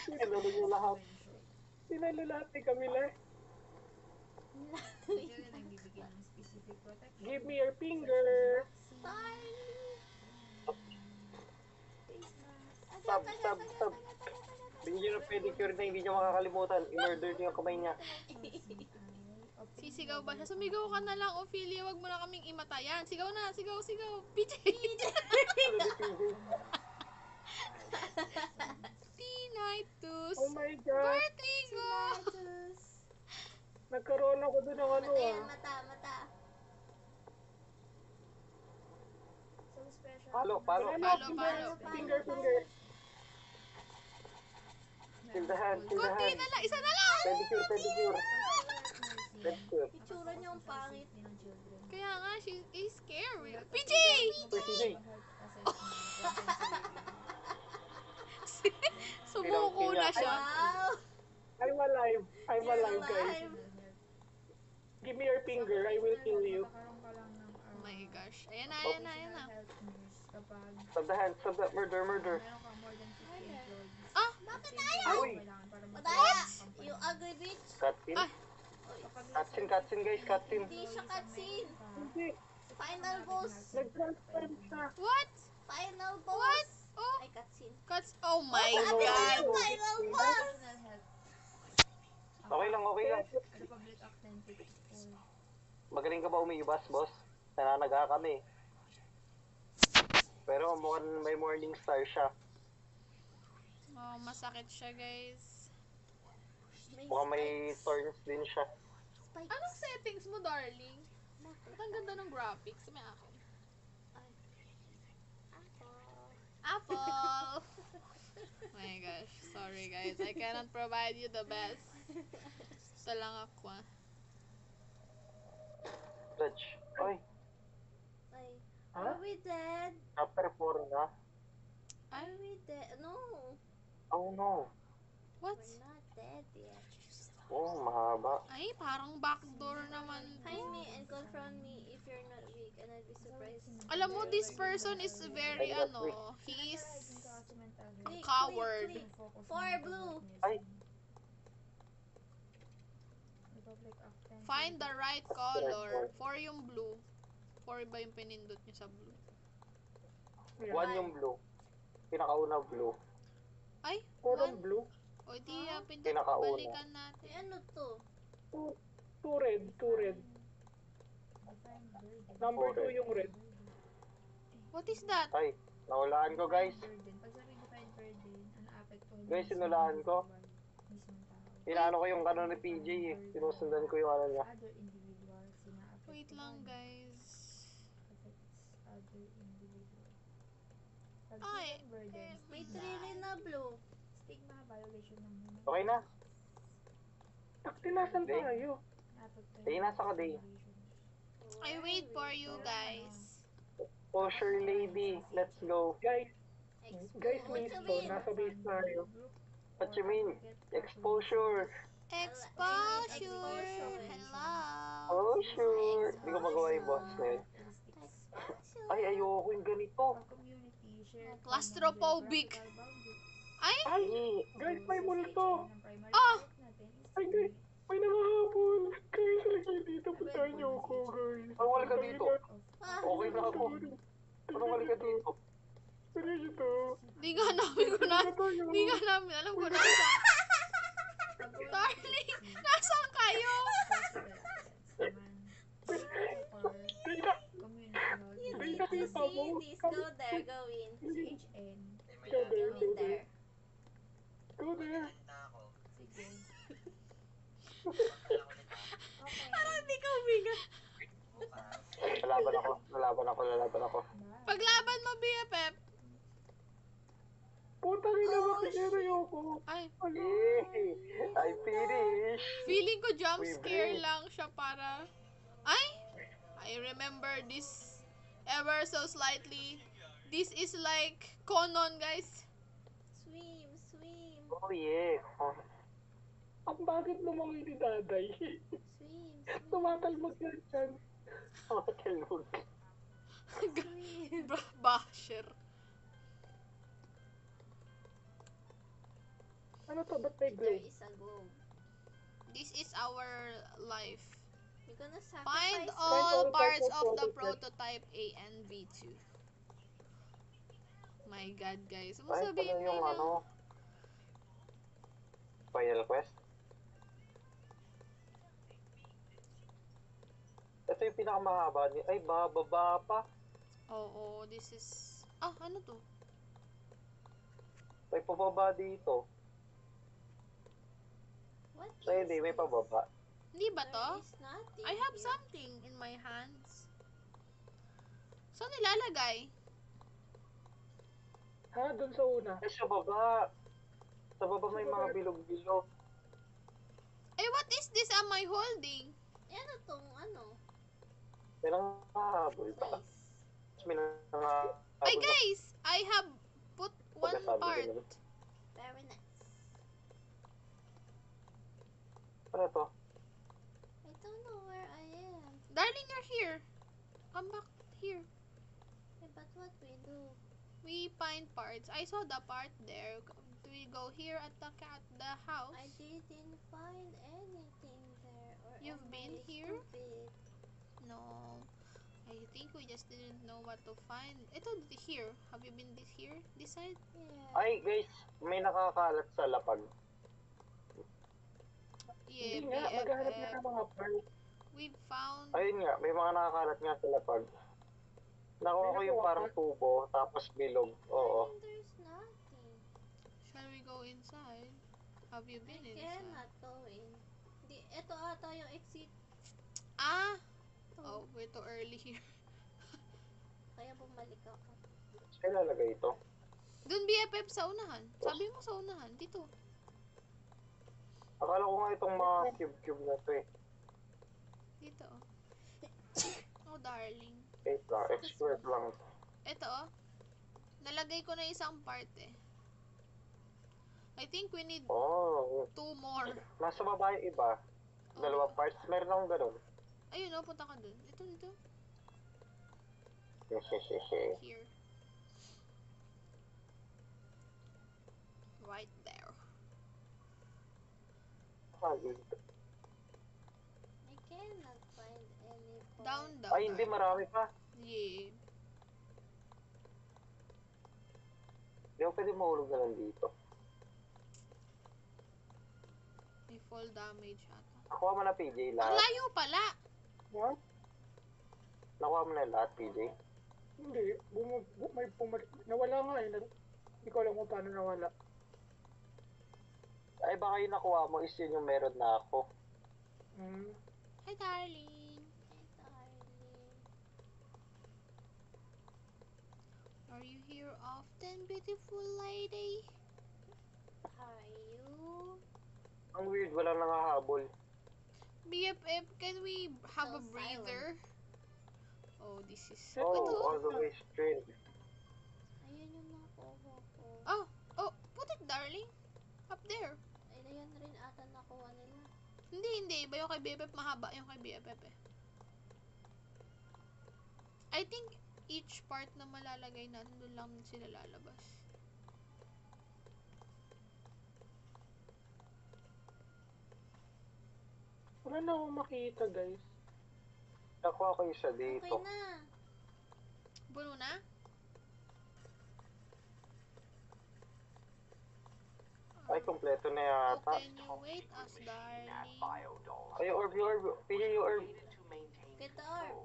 Sinalo niyo lahat. prevention. Sinalo lahat ni Camila. Hindi rin nagbibigay ng specific protection. Give me your finger. Face mask. Stab. Hindi nyo na pedicure na hindi nyo makakalimutan. I-murder nyo yung kamay niya. Sisigaw ba siya? Sumigaw ka na lang, Ophelia. Wag mo na kaming imatayan. Sigaw na, sigaw. PJ! Tinnitus! Oh my God. Vertigo! Nagkaroon ako doon ng ano Mata yan, ah. mata. So special. Palo. Finger. Kill the hand. Kunti na lang, isa na lang! Pedicure. Itsura niyo ang pangit. Kaya nga, she is scary. PJ! Sumuko na siya. Wow! I'm alive. I'm You're alive, guys. alive. Give me your finger. I will kill you. Oh my gosh. Ayan na. Kapag Stab the hand. Murder. meron ka more than 50 employees. Ah! Bakit Uy. Kailangan para Madaya! You ugly bitch! Cutscene. Ay. Cutscene guys. Cutscene. Hindi siya cutscene. Hindi. Final boss. Nag-transform siya. What? Final boss. What? Oh, Ay, cutscene. cuts. Oh my Oh, no. god. Final boss. National health. Okay lang. Republic Authentic. Magaling ka ba umiibas, boss? Nananaga kami. Pero mukhang may morning star siya. Oh, masakit siya, guys. Mukhang may thorns din siya. Spikes. Anong settings mo, darling? Ba't ang ganda ng graphics? May akin. Apple! Oh my gosh. Sorry, guys. I cannot provide you the best. Basta lang ako Dodge. Oy, Ay, Ha? are we dead? chapter 4 na. Are we dead? No, Oh no. What? we're not dead yet. Oh, mahaba. Ay, parang backdoor naman to. Find me and confront me if you're not weak, and I'd be surprised. Alam mo, this person is very, I'm not weak. he's Click, coward. click, click. For blue. Ay. Find the right color. 4 yung blue. 4 ba yung pinindot niyo sa blue? One yung blue. Pinakauna blue. Ay, Purong 1. blue. O di, pindot, Pinakauna. balikan natin. Ay, ano to? Two red. Number 2 yung red. What is that? Ay, nawalaan ko guys. Guys, sinulaan ko. Inaano ko yung ano ni PJ eh. Sinusundan ko yung ano niya. Wait lang, guys. Ay, May 3 rin na blue. Okay na. Takti, nasan tayo? Ay, nasa ka day. I wait for you guys. Oh, sure lady. Let's go. Guys, What minto. you mean? Nasa base tayo. What you mean? Exposure. Exposure! Hello! Oh, sure. Hindi ko magawa yung boss na yun. Ay, ayoko yung ganito. Claustrophobic. Ay! Ay, guys, may multo. Ah! Ay, guys, may nangahabol. Guys, halika dito. Puntahan niyo ako, guys. Anong halika dito? Ah, Okay na ako. Anong halika dito? Tara dito. Di nga namin ko na... Di nga namin alam ko na saan. Darling! Nasaan kayo? you need to see this. Go there, go in. Go there, Go in there. Go there. Parang hindi ka umigat. Lalaban ako. Paglaban mo, BFF. Puta rin naman kasi ayoko. Ay, I finish. feeling ko jump We scare bring. lang siya para... Ay! I remember this ever so slightly. This is like Conan, guys. Swim, swim, Oh, yeah. Oh, Ang bakit lumangoy ni Daday? swim, Tumatalbog yan dyan. talbog. swim. Basher. Ano to? Ba't may glow? There is a globe. This is our life. We're gonna Find sacrifice all all parts parts of of the prototype. prototype A and B2. My God, guys. Ano Ay, sabihin ito na yung nila? ano. Final quest. Ito yung pinakamahaba ni... Ay, bababa pa. Oo, this is... Ah, ano to? May pababa dito. What So, hindi, may pababa. Hindi ba to? There is nothing I have here. something in my hands. Saan nilalagay? Ha? Doon sa una. Ay, sa baba. Sa baba may mga bilog-bilog. Eh, what is this am I holding? Ano tong ano? May nangahabol pa. Place. May nangahabol Ay, na. guys! I have put one Pagkasabi part. ganun. Very nice. Ano to? I don't know where I am. Darling, you're here. Come back here. Eh, but what we do? We find parts. I saw the part there. We go here at the house. I didn't find anything there. Or You've am been I here? stupid? No. I think we just didn't know what to find. Ito, here. Have you been here? This side? Yeah. Ay, guys. May nakakalat sa lapag. Yeah, Hindi nga, maghanap na BFF. ng mga parts. We found... Ayun nga, may mga nakakalat nga sa lapag. Nakuha ko yung parang tubo, tapos bilog. Oo. And there's nothing. Shall we go inside? Have you been I inside? cannot go in. Di, ito ata yung exit. Ah! Oh. Oh, we're too early here. Kaya bumalik ako. Saan lalagay ito? Dun BFF sa unahan. Sabi mo sa unahan. Dito. Akala ko nga itong mga cube-cube na to eh. Dito, oh. Oh, darling. Wait lang, expert lang. Ito, oh. Nalagay ko na isang part, eh. I think we need Oh, 2 more. nasa baba yung iba. Oh, Dalawa parts, meron akong ganun. ayun, oh. Punta ka dun. Ito, dito. Hehehehe. Here. Right there. I cannot find any point. Down, down. Ay, hindi, marami pa. Yeah. Hindi ako pwede mahulog na lang dito. May fall damage ata. Nakuha mo na PJ Ang lahat. layo pala! Ha? Nakuha mo na lahat PJ. Hindi. Nawala nga eh. Hindi ko alam kung paano nawala. Ay, baka yung nakuha mo is yun yung meron na ako. Hmm. Hi, darling. Hey, darling. Are you here often, beautiful lady? Are you Ang weird, wala nangahabol. BFF, can we have So a breather? Oh, this is... Oh, Ito. all the way straight. Ayun yung nakuha ko. Oh, oh, put it, darling. Up there. Ay, ayun rin ata nakuha nila. Hindi, hindi. Iba yung kay BFF. Mahaba yung kay BFF eh. I think each part na malalagay natin, doon lang sila lalabas. Wala na akong makita, guys. Nakuha ko isa Okay dito. na. Buno na? Ay, kompleto na Oh, yata. can you wait us, darling? Ay, orb, yung orb. PJ, yung orb. Get the orb.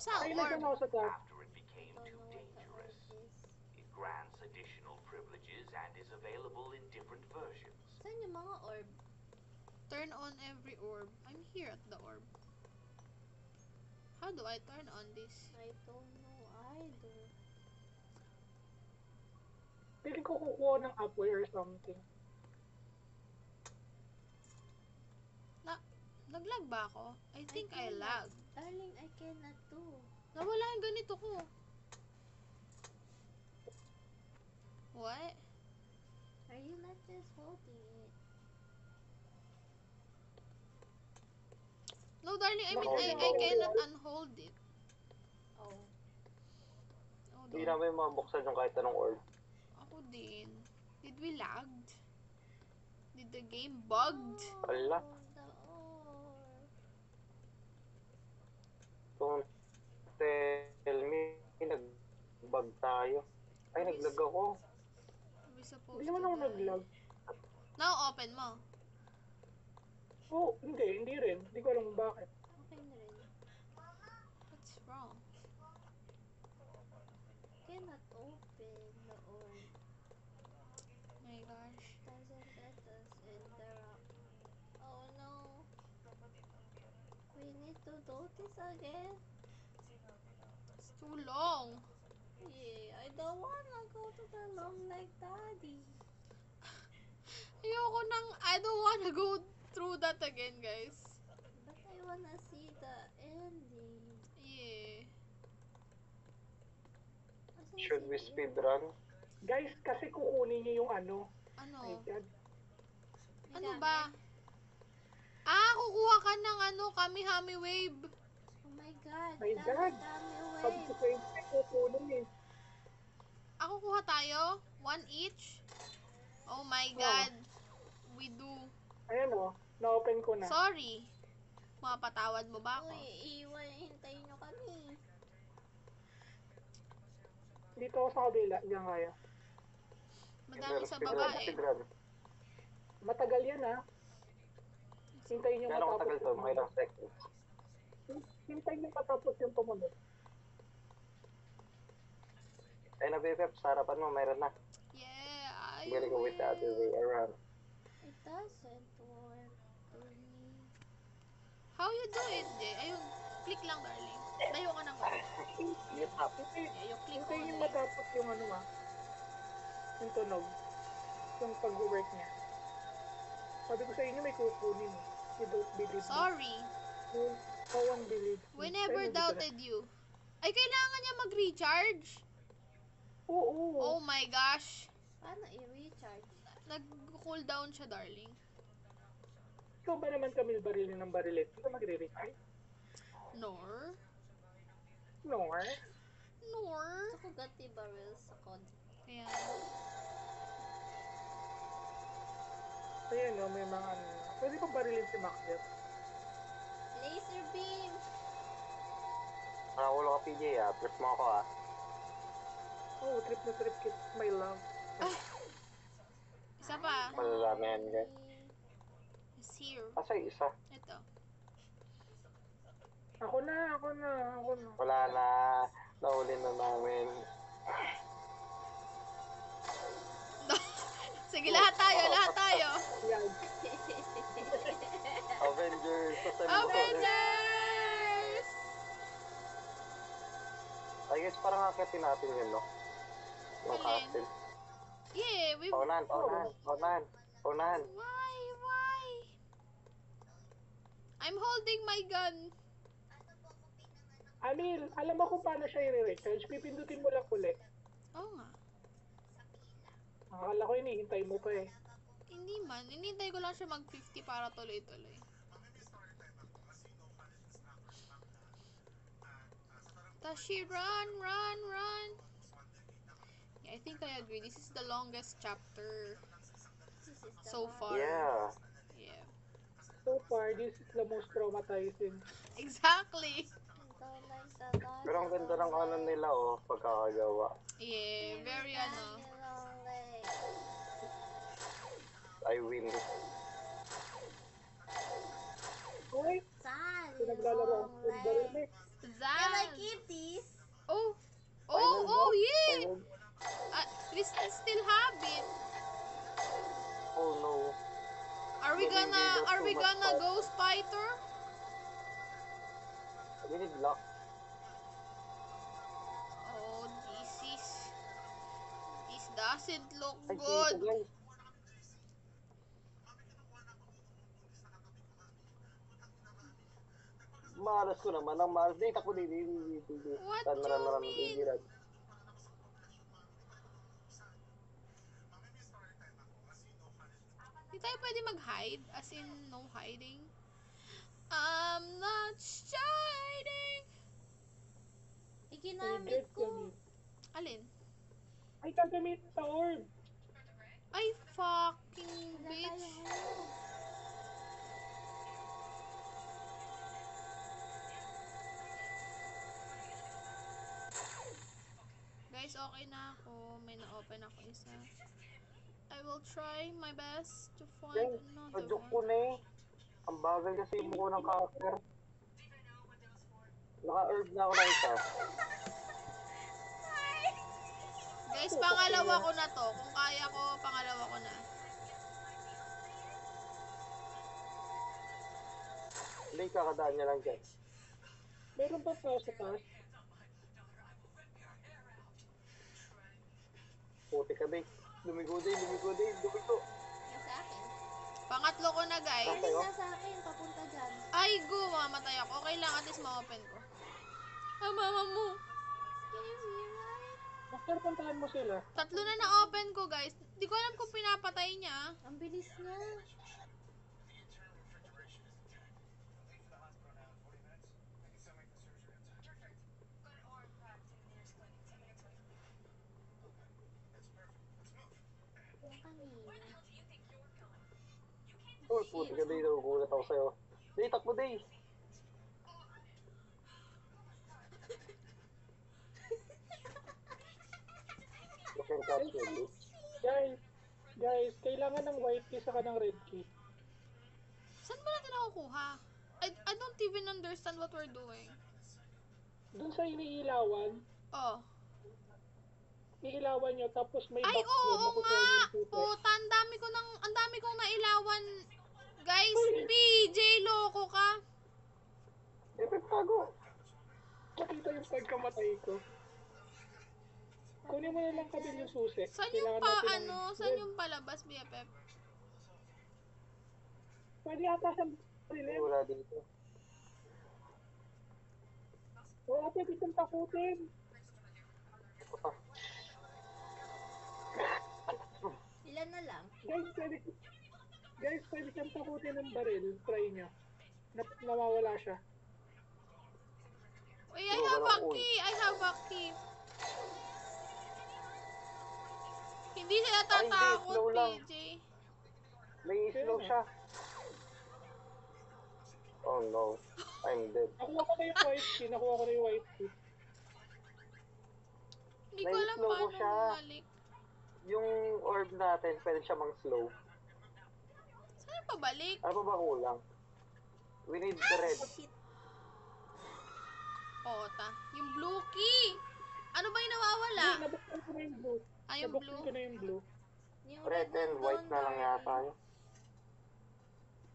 Saan Ay, orb? nandun ako sa taas. Don't know what the orb is. It grants additional privileges and is available in different versions. Saan yung mga orb? Turn on every orb. I'm here at the orb. How do I turn on this? I don't know either. Piling ko kukuha ng upway or something. Naglag ba ako? I think I cannot. lag. Darling, I cannot do. Nawala yung ganito ko. What? Are you not just holding it? No, darling, I mean, I cannot unhold it. Oh. Oh, Hindi no. namin mabuksan yung kahit anong orb. Ako din. Did we lagged? Did the game bugged? Ala. Oh, the orb. Don't tell me, nag-bug tayo. Ay, naglag ako. Are we supposed Hindi to naman ako die? nag-lag. Now, open mo. Oh, hindi rin. Hindi ko alam kung bakit. Okay na rin. What's wrong? Cannot open the orb. My gosh. Doesn't let us in the rock. Oh no. We need to do this again. It's too long. Yeah, I don't wanna go to the long like daddy. Ayoko nang, I don't wanna go through that again, guys. But I wanna see the ending. Yeah. Asan Should we si speedrun? Guys, kasi kukunin niyo yung ano. My Ano? God. Ano ba? Ah, kukuha ka ng ano, Kami-Hami Wave. Oh my god. My dami, God. dami Sabi ko wave. sa inyo, kukunin eh. Ako kuha tayo? One each? Oh my God. We do. Ayan o, na-open ko na. Sorry. Mapatawad mo ba ako? Uy, iwan. Hintayin nyo kami. Dito ako sa kabila, diyan kaya. Madami sa baba eh. Speedrun. Matagal yan ha. Hintayin nyo Gano'ng matapos katagal to? Mga ilang seconds. Hintayin nyo matapos yung tumunod. Ay, na-BFF, sa harapan mo, mayroon na. Yeah, I I'm gonna go with the other way around. It doesn't work to me. How you do it, Jay? Ayun, click lang, darling. Layo ka ng konti. You tap. Yeah, you click Hintayin nyo only. matapos yung ano ha. Yung tunog. Yung pag-work niya. Sabi ko sa inyo may kukunin. You don't believe me. Sorry. No one believes me. We never Pero hindi ko doubted you. Ay, kailangan niya mag-recharge. Oo. Oh my gosh. Paano i-recharge? Nag-cooldown siya, darling. Ikaw ba naman Camille barilin ng barilet? Hindi ka magre-recharge? Nor. Nor. Nor. Gusto ko gati barrel sa kod. Ayan. Ayan no, may mga ano. Pwede pa barilin si Macbeth. Laser beam! Nakakulo ka, PJ, ah. Press mo ako, ah. Oh, trip na trip kiss my love. Isa pa. Malala na yan, guys. It's here. Asa yung isa? Ito. Ako na. Wala na. Nahuli na namin. Sige, lahat tayo. Yan. Avengers. Avengers! I guess parang akitin natin yun, no? Yung Alin? castle. Yeah, we... Paunahan. Why? I'm holding my gun. Amil, alam mo kung paano siya i-recharge? Pipindutin mo lang ulit. Oo nga. Akala ko hinihintay mo pa eh. Hindi man. Inintay ko lang siya mag-50 para tuloy-tuloy. Tashi, run! Yeah, I think I agree. This is the longest chapter This is the so one. far. Yeah. Yeah. So far, this is the most traumatizing. Exactly. I don't like the last Pero ang ganda ng ano nila, oh, pagkakagawa. Yeah, very ano. I win. Uy, Sad. pinaglalaro ang barilet. Can I Zan! keep these? Oh, Final boss. yeah! Final- We still have it. Oh no. Are we gonna go Spider? We need luck. Oh, this doesn't look Ay, good. dito, guys. Malas ko naman ang malas. Dito ako dito. What you mean? Di tayo pwede mag-hide? As in, no hiding? I'm not hiding. Iginamit ko. Alin? Ay, gagamit sa orb. Ay, fucking bitch. Guys, okay na ako. May na-open ako isa. I will try my best to find Guys, another na-joke ko one. na eh. Ang bagal kasi mo ko ng counter. Naka-herb na ako na isa. Guys, pangalawa ko na to. Kung kaya ko, pangalawa ko na. Hindi, kakadaan niya lang dyan. Meron pa tao sa taas. Puti ka, babe. Lumigo. Yung sa akin. Pangatlo ko na, guys. Okay. Alin na sa akin, papunta dyan. Ay, go, mamatay ako. Okay lang, at least ma-open ko. Ah, mama mo. Scary, right? Master, puntahan mo sila. Tatlo na na-open ko, guys. Di ko alam kung pinapatay niya. Ang bilis niya. Yung kanina. Uy, puti ka, Day. Nagugulat ako sa'yo. Day, takbo, Day. You can catch me, Day. Guys, kailangan ng white key saka ng red key. Saan ba natin nakukuha? I don't even understand what we're doing. Dun sa iniilawan, Oh. iilawan nyo, tapos may Ay, box doon, oo makukuha nga! nyo yung secret. Puta, ang dami kong nailawan. Guys, PJ, loko ka. Eh, pagtago. Nakita yung pagkamatay ko. Kunin mo na lang kabil yung susi. Saan yung Kailangan natin ng saan red. yung palabas, BFF? Pwede yata siyang barilin. Wala dito. Oo, pwede siyang takutin. Ito pa. Ilan na lang? Guys, pwede siyang takutin ng baril. Try nyo. Nawawala siya. Uy, I have a key! I have a key! Hindi siya Ay, hindi. natatakot, Slow lang. PJ. May slow siya. Oh no. I'm dead. Nakuha ko na yung white key. Hindi ko alam Nai-slow ko paano siya. bumalik. Yung orb natin, pwede siya mang-slow. Saan yung pabalik? Ano pa ba kulang? We need the red. Shit. Oo, ta. Yung blue key! Ano ba yung nawawala? Nabuksan ko na yung blue. Ah, yung Nabuksan blue. ko na yung blue. Yung Red and white na lang yata yun.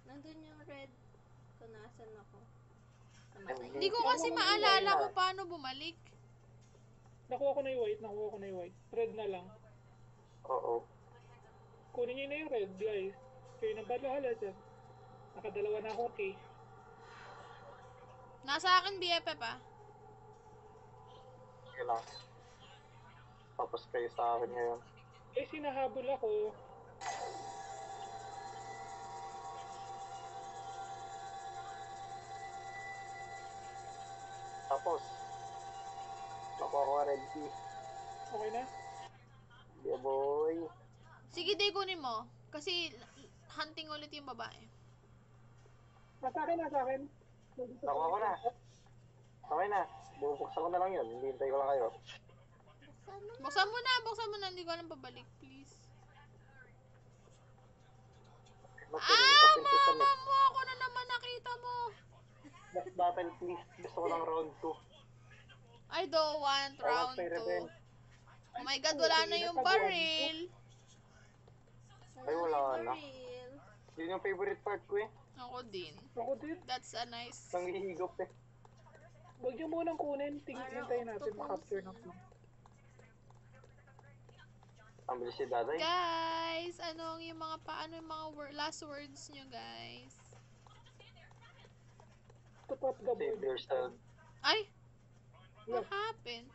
Nandun yung red. Kung nasan ako. And Namatay. Hindi ko kasi maalala kung paano bumalik. Nakuha ko na yung white. Red na lang. Oo. Kunin niyo na yung red, guys. Kayo nang balahala dyan. Nakadalawa na ako, okay. Nasa akin, BFF ah. Sige lang. Tapos kayo sa akin ngayon. Eh, sinahabol ako. Tapos, nakuha ko red key. Okay na? Yeah, boy. Sige, Day, kunin mo. Kasi hunting ulit yung babae. Nasa akin. Nakuha ko na. Okay na. Bubuksan ko na lang yun. Hintay ko lang kayo. Buksan mo. Buksan mo na. Hindi ko alam pabalik, please. Open to Mama submit. mo! Ako na naman nakita mo! Last battle, please. Gusto ko ng round 2. I don't want I want round my 2. revenge. Oh my god, wala na yung baril. Ay, wala na. Baril. Yun yung favorite part ko eh. Ako din. Ako din. That's a nice... Nanghihigop eh. Huwag niyo munang kunin. Hintayin natin makapture ng film. Ang bilis si Daday. Guys, ano yung mga last words nyo, guys? To top the Save board. yourself. Ay! What Yes. happened?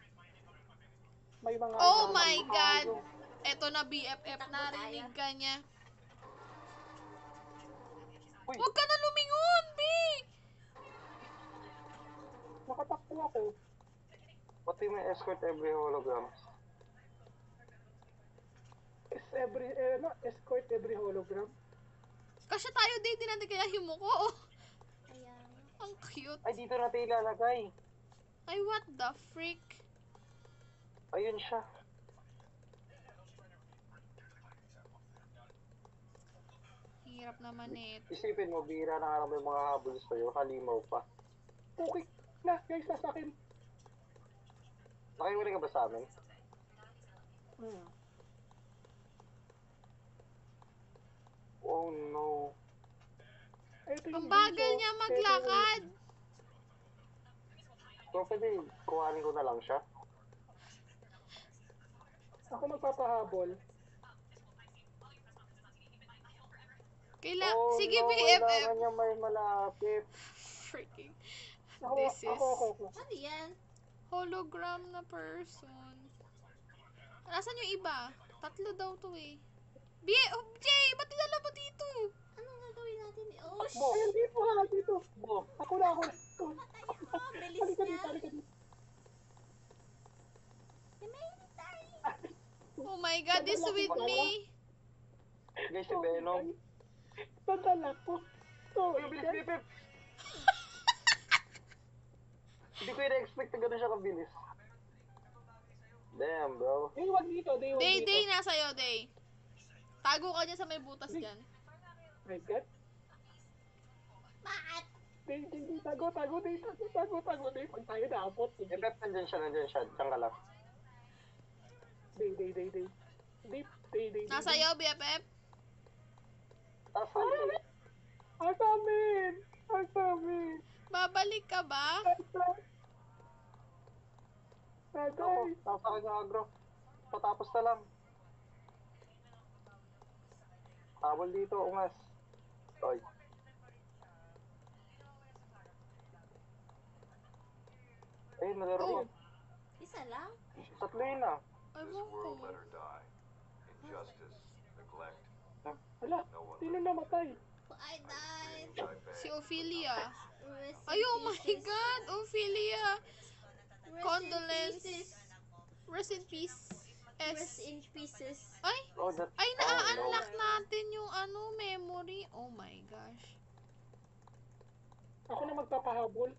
May mga... Oh my god! Eto na BFF, narinig ka niya. Uy! Huwag ka na lumingon, B! Nakatakbo ako. Pati may escort every hologram. Escort every hologram. Kasya tayo din, di natin kaya himuko. Ayan. Ang cute. Ay, dito natin ilalagay. Ay, what the freak? Ayun siya. Hirap naman eh. Isipin mo, bihira na nga lang may mga habol sa'yo. Halimaw pa. Okay na, guys, nasa akin. Nakiwala ka ba sa amin? Oh no. Ito yung Ang bagal bunso. niya maglakad. So, pwede kuhanin ko na lang siya. Ako magpapahabol. Oh Sige, no, BFF. kailangan niya may malapit. Freaking. Ako. Ano yan? Hologram na person. Nasaan yung iba? Tatlo daw to eh. Jay, ba't dinala mo dito? Anong gagawin natin? Oh, Takbo. Ayun, dito ha, dito. Takbo. Ako na. bilis Halika niya. dito. Oh my god, this with me. Guys, si Venom. Padala ko. So, Uy, bilis, bipip! Hindi ko na-expect na gano'n siya kabilis. Damn, bro. Day 1 dito, day 1 dito. Day, nasa'yo, Day. Tago ka dyan sa may butas dyan. My God. Bakit? Day, tago, day. Pag tayo naabot. Si Pep, nandyan siya. Diyan ka lang. Day. Nasa'yo, BFF? Asamin! Babalik ka ba? Ako, Aday. nasa akin yung agro. Patapos na lang. Habol dito, ungas. Toy. yun nalaro Oh. yun. Isa lang? Tatlo yun ah. Ewan This ko. world let her die. Injustice, neglect, Hala, no one sino listens. namatay? I died. Dreams I Si beg. Ophelia. Rest Ay, in oh my pieces. God, Ophelia. Rest Condolence. in pieces. Rest in peace. Rest S. in pieces. Ay, Oh, that, ay, oh, no. na-unlock natin yung memory. Oh my gosh. Ako na magpapahabol.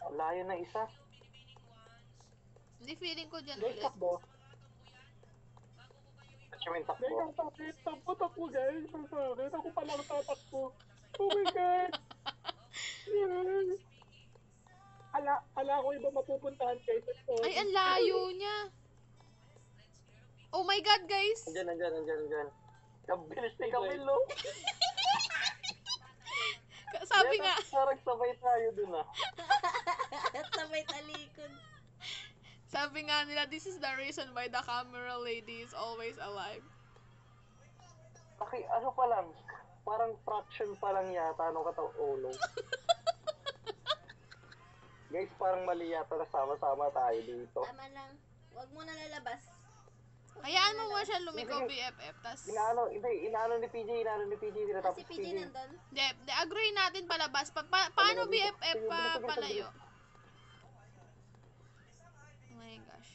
Ang layo na isa. Hindi, feeling ko dyan Guys, ulit. takbo. Achievement Guys, takbo. ang sakit. Takbo, guys. Ang sakit. Ako palang tatakbo. Oh my God. Yes. Ala ko iba mapupuntahan, guys. Ay, ang layo niya. Oh my God, guys. Andyan. Kabilis ni Camilo. Sabi nga, Parang sabay tayo dun ah. Sabay talikod. sabi nga nila, this is the reason why the camera lady is always alive. Okay, ano pa lang. Parang fraction pa lang yata nung ulo. Guys, parang mali yata na sama-sama tayo dito. Tama lang. Huwag mo na lalabas. Hayaan mo mo siya lumiko BFF, tas... Inaano ni PJ, Kasi PG nandun. De, agree natin palabas. Paano BFF pa palayo? Oh my gosh.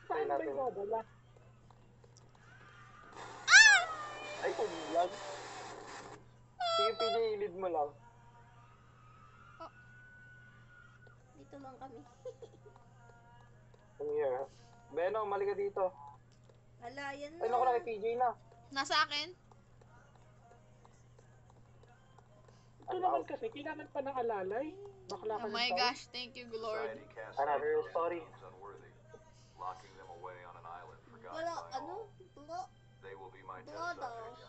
Saan ba yung babala? Ay, lang. Sige, PJ, lead mo lang. Dito lang kami. Come here. Beno, mali ka dito. Ala, yan Ay, na. naku na kay PJ na. Nasa akin? Ito naman kasi, kailangan pa ng alalay. Bakla ka Oh my ng tao. gosh, thank you, Lord. Society casts Another out story. beings unworthy, locking them away on an island forgotten Wala, by ano? all. Blo. They will be my test Blood subjects.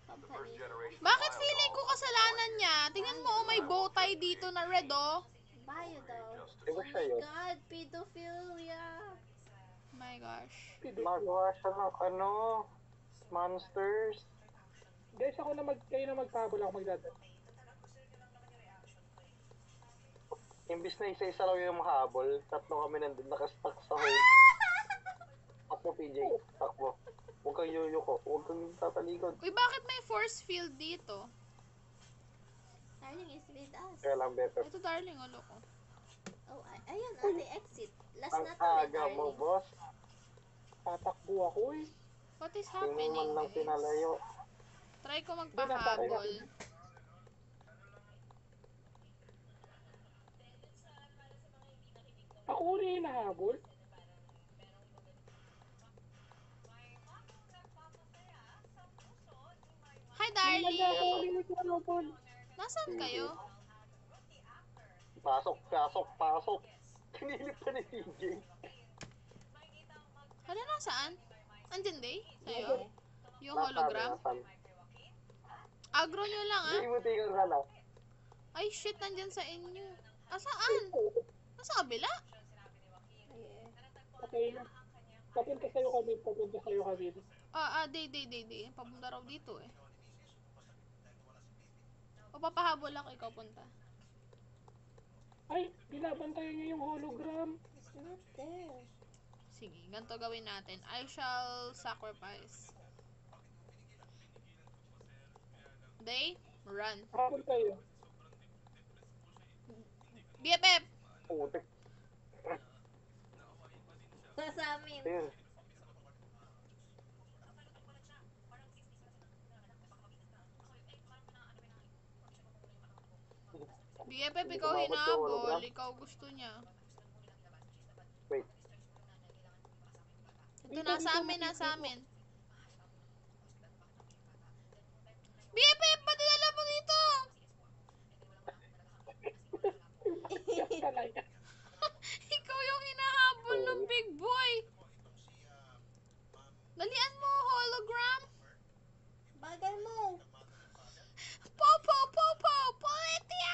The first company. generation Bakit of feeling ko Biodolls kasalanan niya? Tingnan mo, oh, may bow tie dito na red, oh. Bio daw. Di ba Oh siya my yun? God, pedophilia. Oh my gosh. Magawa siya ng monsters. Guys, kayo na magpahabol, ako magdadal. Imbis na isa-isa lang yung mahabol, tatlo kami nandun nakastuck sa hole. Takbo, PJ. Takbo. Huwag kang yuyuko. Huwag kang tatalikod. Uy, bakit may force field dito? Darling is with us. Kaya lang, Beto. Ito, darling, ulo ko. Oh, ayan, ate exit. Last Ang na to, eh, aga mo, darling. boss. Tatakbo ako eh. What is Hindi happening, mo man lang guys? pinalayo. Try ko magpahabol. Ako rin hinahabol. Hi, Kailan na ako darling! ulit hinahabol. Nasaan kayo? Pasok. Kinilip pa ni PJ. Hala, nasaan? Andyan, day? Sa'yo? Yung hologram? Nasaan? Agro nyo lang, ah. Hindi mo tingnan ka lang. Ay, shit, nandyan sa inyo. Asaan? Nasa kabila? Ayan. Okay na. Papunta sa'yo kami. Day. Papunta raw dito, eh. O, papahabol ako, ikaw punta. Ay, binabantayan niya yung hologram. It's not there. Sige, ganito gawin natin. I shall sacrifice. Day, run. Habol kayo. BFF! Putik. Sa amin. Ayun. BFF, Hindi ikaw kumabot yung hinabol. hologram. Ikaw gusto niya. Wait. Ito, nasa amin. BFF, ba't dinala mo dito? Yes, talaga. Ikaw yung hinahabol ng big boy. Dalian mo, hologram. Bagay mo. Popo! Politia!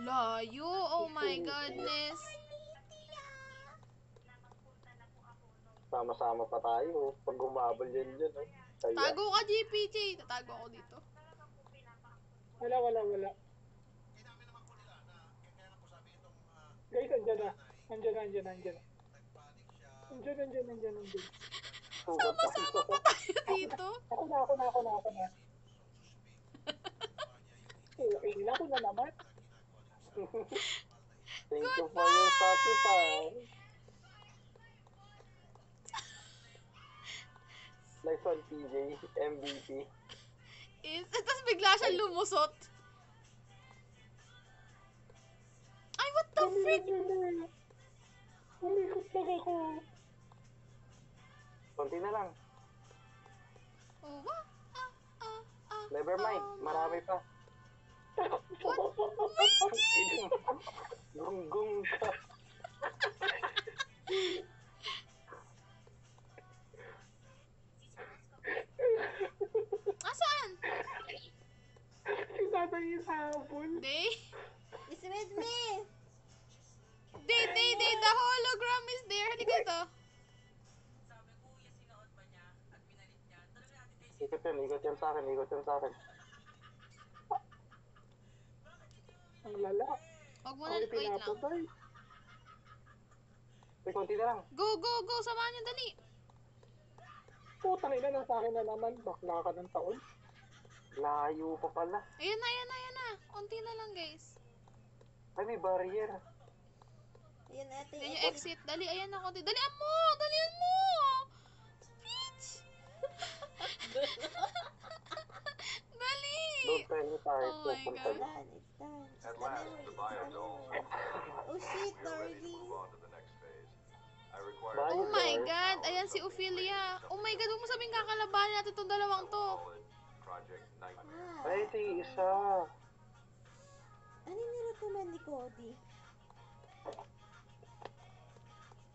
Layo, oh my goodness. Tama sama-sama pa tayo. Pag gumabal yan dyan, oh. Kaya, Tago ka, GPJ. Tatago ako dito. Wala. Guys, andyan na. Andyan. Sama-sama pa tayo dito. Ako na. Okay, ako na naman. Thank you for your sacrifice. Nice one, PJ. MVP. Tapos bigla siya lumusot. Ay, what the freak? Umikot lang ako. Konti na lang. Oh, Never mind. Marami pa. Gunggong ka. Asaan? Sinatay yung sabon. Day? It's with me! Day. The hologram is there. Halika ito. Ikot yan sa akin. Ang lala. Huwag mo na, Ako wait lang. pinapatay. Uy, konti na lang. Go. Samahan niyo, dali. Putang ina, nasa akin na naman. Bakla ka ng taon. Layo pa pala. Ayan na. Konti na lang, guys. Ay, may barrier. Ayan ate. Yan yung exit. Dali, ayan na konti. Dalian mo! Bitch! Dali! Don't try me tayo. Oh my Pupunta God. na. It's done. At last, the biodome. Oh shit, You're ready to darling. move on to the next phase. I require Bye. Oh my God! Ayan si Ophelia. Oh my God, huwag mo sabing kakalabanin natin itong dalawang to. Project Nightmare. Ah, Ay, ito yung isa. ano nirecommend ni Cody?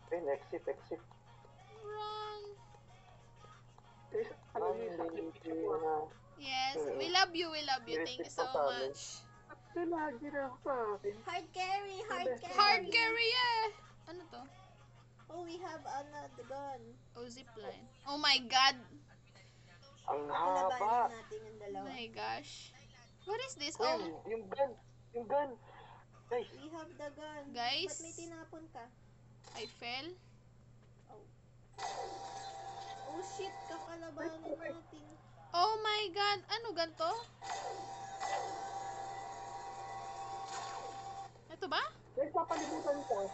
Ayun, exit. Run! Guys, alam niyo yung sakripisyo ko. Yes, we love you. Thank you so much. Ito lagi na ako sa akin. Hard carry. Hard carry, yeah! Ano to? Oh, we have another gun. Oh, zipline. Oh my God! Ang Kalabanin haba. natin yung Oh dalawa. my gosh. What is this? Uy, Oh, yung gun. Guys, We have the gun. Guys. Ba't may tinapon ka? I fell. Oh shit, kakalabanin natin. Oh my God! Ano ganto? Ito ba? Guys, papalibutan ko.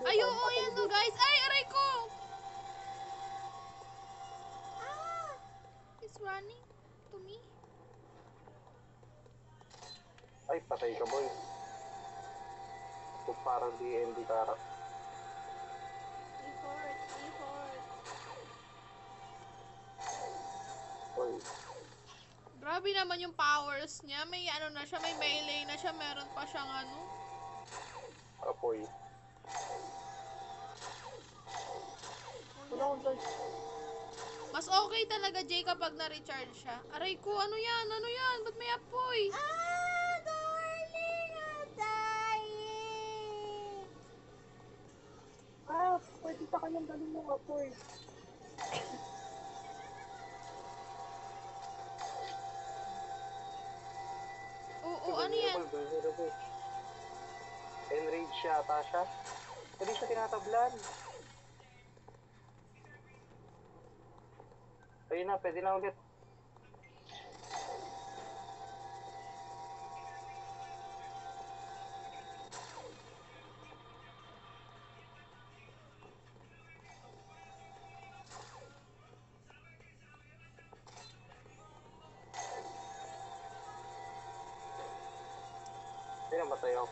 Ay, oo, yan no, guys. Ay, aray ko! Ah! It's running to me. ay, patay ka, boy. Kung parang DND kara. We hurt. Boy, Grabe naman yung powers niya. May ano na siya, may melee na siya. Meron pa siyang ano. apoy. Mas okay talaga, Jay, kapag na-recharge siya. Aray ko, ano yan? Ba't may apoy? Ah, darling, I'm dying. Pwede sa kanyang galing mo ako eh. Oo, ano yan? Vulnerable. Enrage yata siya. Hindi siya tinatablan. Ayun na, pwede na ulit. Ay, namatay ako.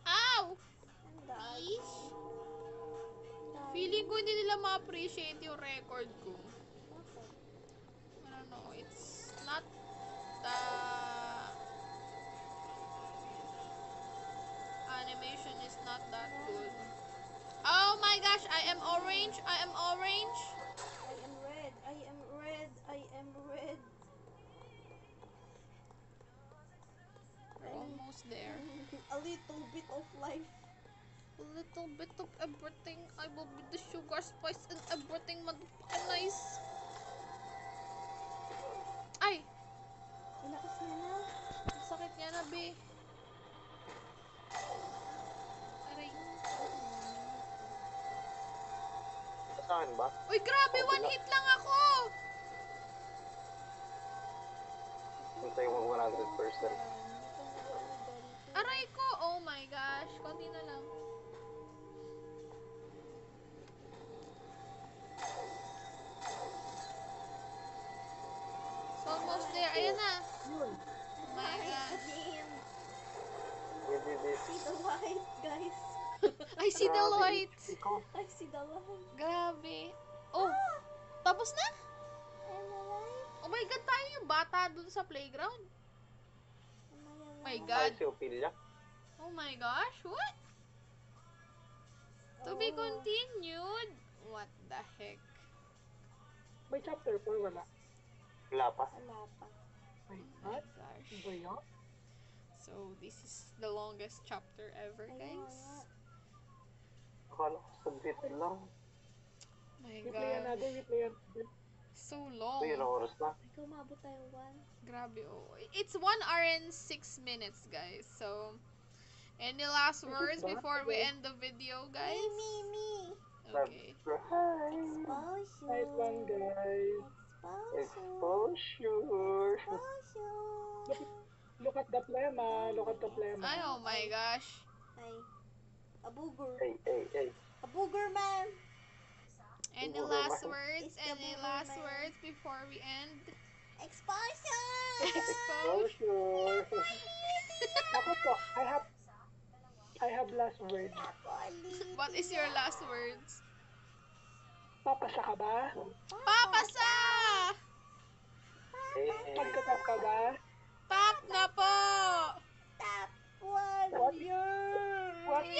Ow! Ang dami. Fish? Feeling ko hindi nila ma-appreciate yung record ko. I don't know, it's not the animation is not that good. Oh my gosh, I am orange. I am red. We're almost there. A little bit of life. A little bit of everything. I will be the sugar, spice, and everything. Motherfucking nice. Ay! Ang lakas niya na. Ang sakit niya na, be. Aray. Sa akin ba? Uy, grabe! One hit lang ako! Hintay mo 100%. Aray ko! Oh my gosh. Konti na lang. It's almost there. Ayan na. Yun. Oh my gosh. We did it. See the light, guys. I see the light. Ikaw. I see the light. Grabe. Oh, tapos na? And the light. Oh my God, tayo yung bata dun sa playground. My Ay, God. si Ophelia. Oh my gosh, what? To be continued? What the heck? May chapter 4, wala. Wala pa. Wala pa. Wait, Oh my what? gosh. Ba yun? So, this is the longest chapter ever, guys. Akala ko saglit lang. My We play God. another, we play another. So long. Ito yun ang oras na. Ikaw, maabot tayo 1. Grabe, oh. It's 1 hour and 6 minutes, guys. So, any last words before we end the video, guys? Me. Okay. Subscribe. Exposure. Nice one, guys. Exposure. Look at the plema. Look at the plema. Ay, oh my gosh. Ay. A booger. Hey. A booger man. Any Booger last man. words? It's the Any booger last man. words before we end? Exposure. Exposure. Ako po, I have last word. What is your last words? Papasa ka ba? Papasa! Hey. Magkatap ka ba? Tap na po! Top 1 What? year. What is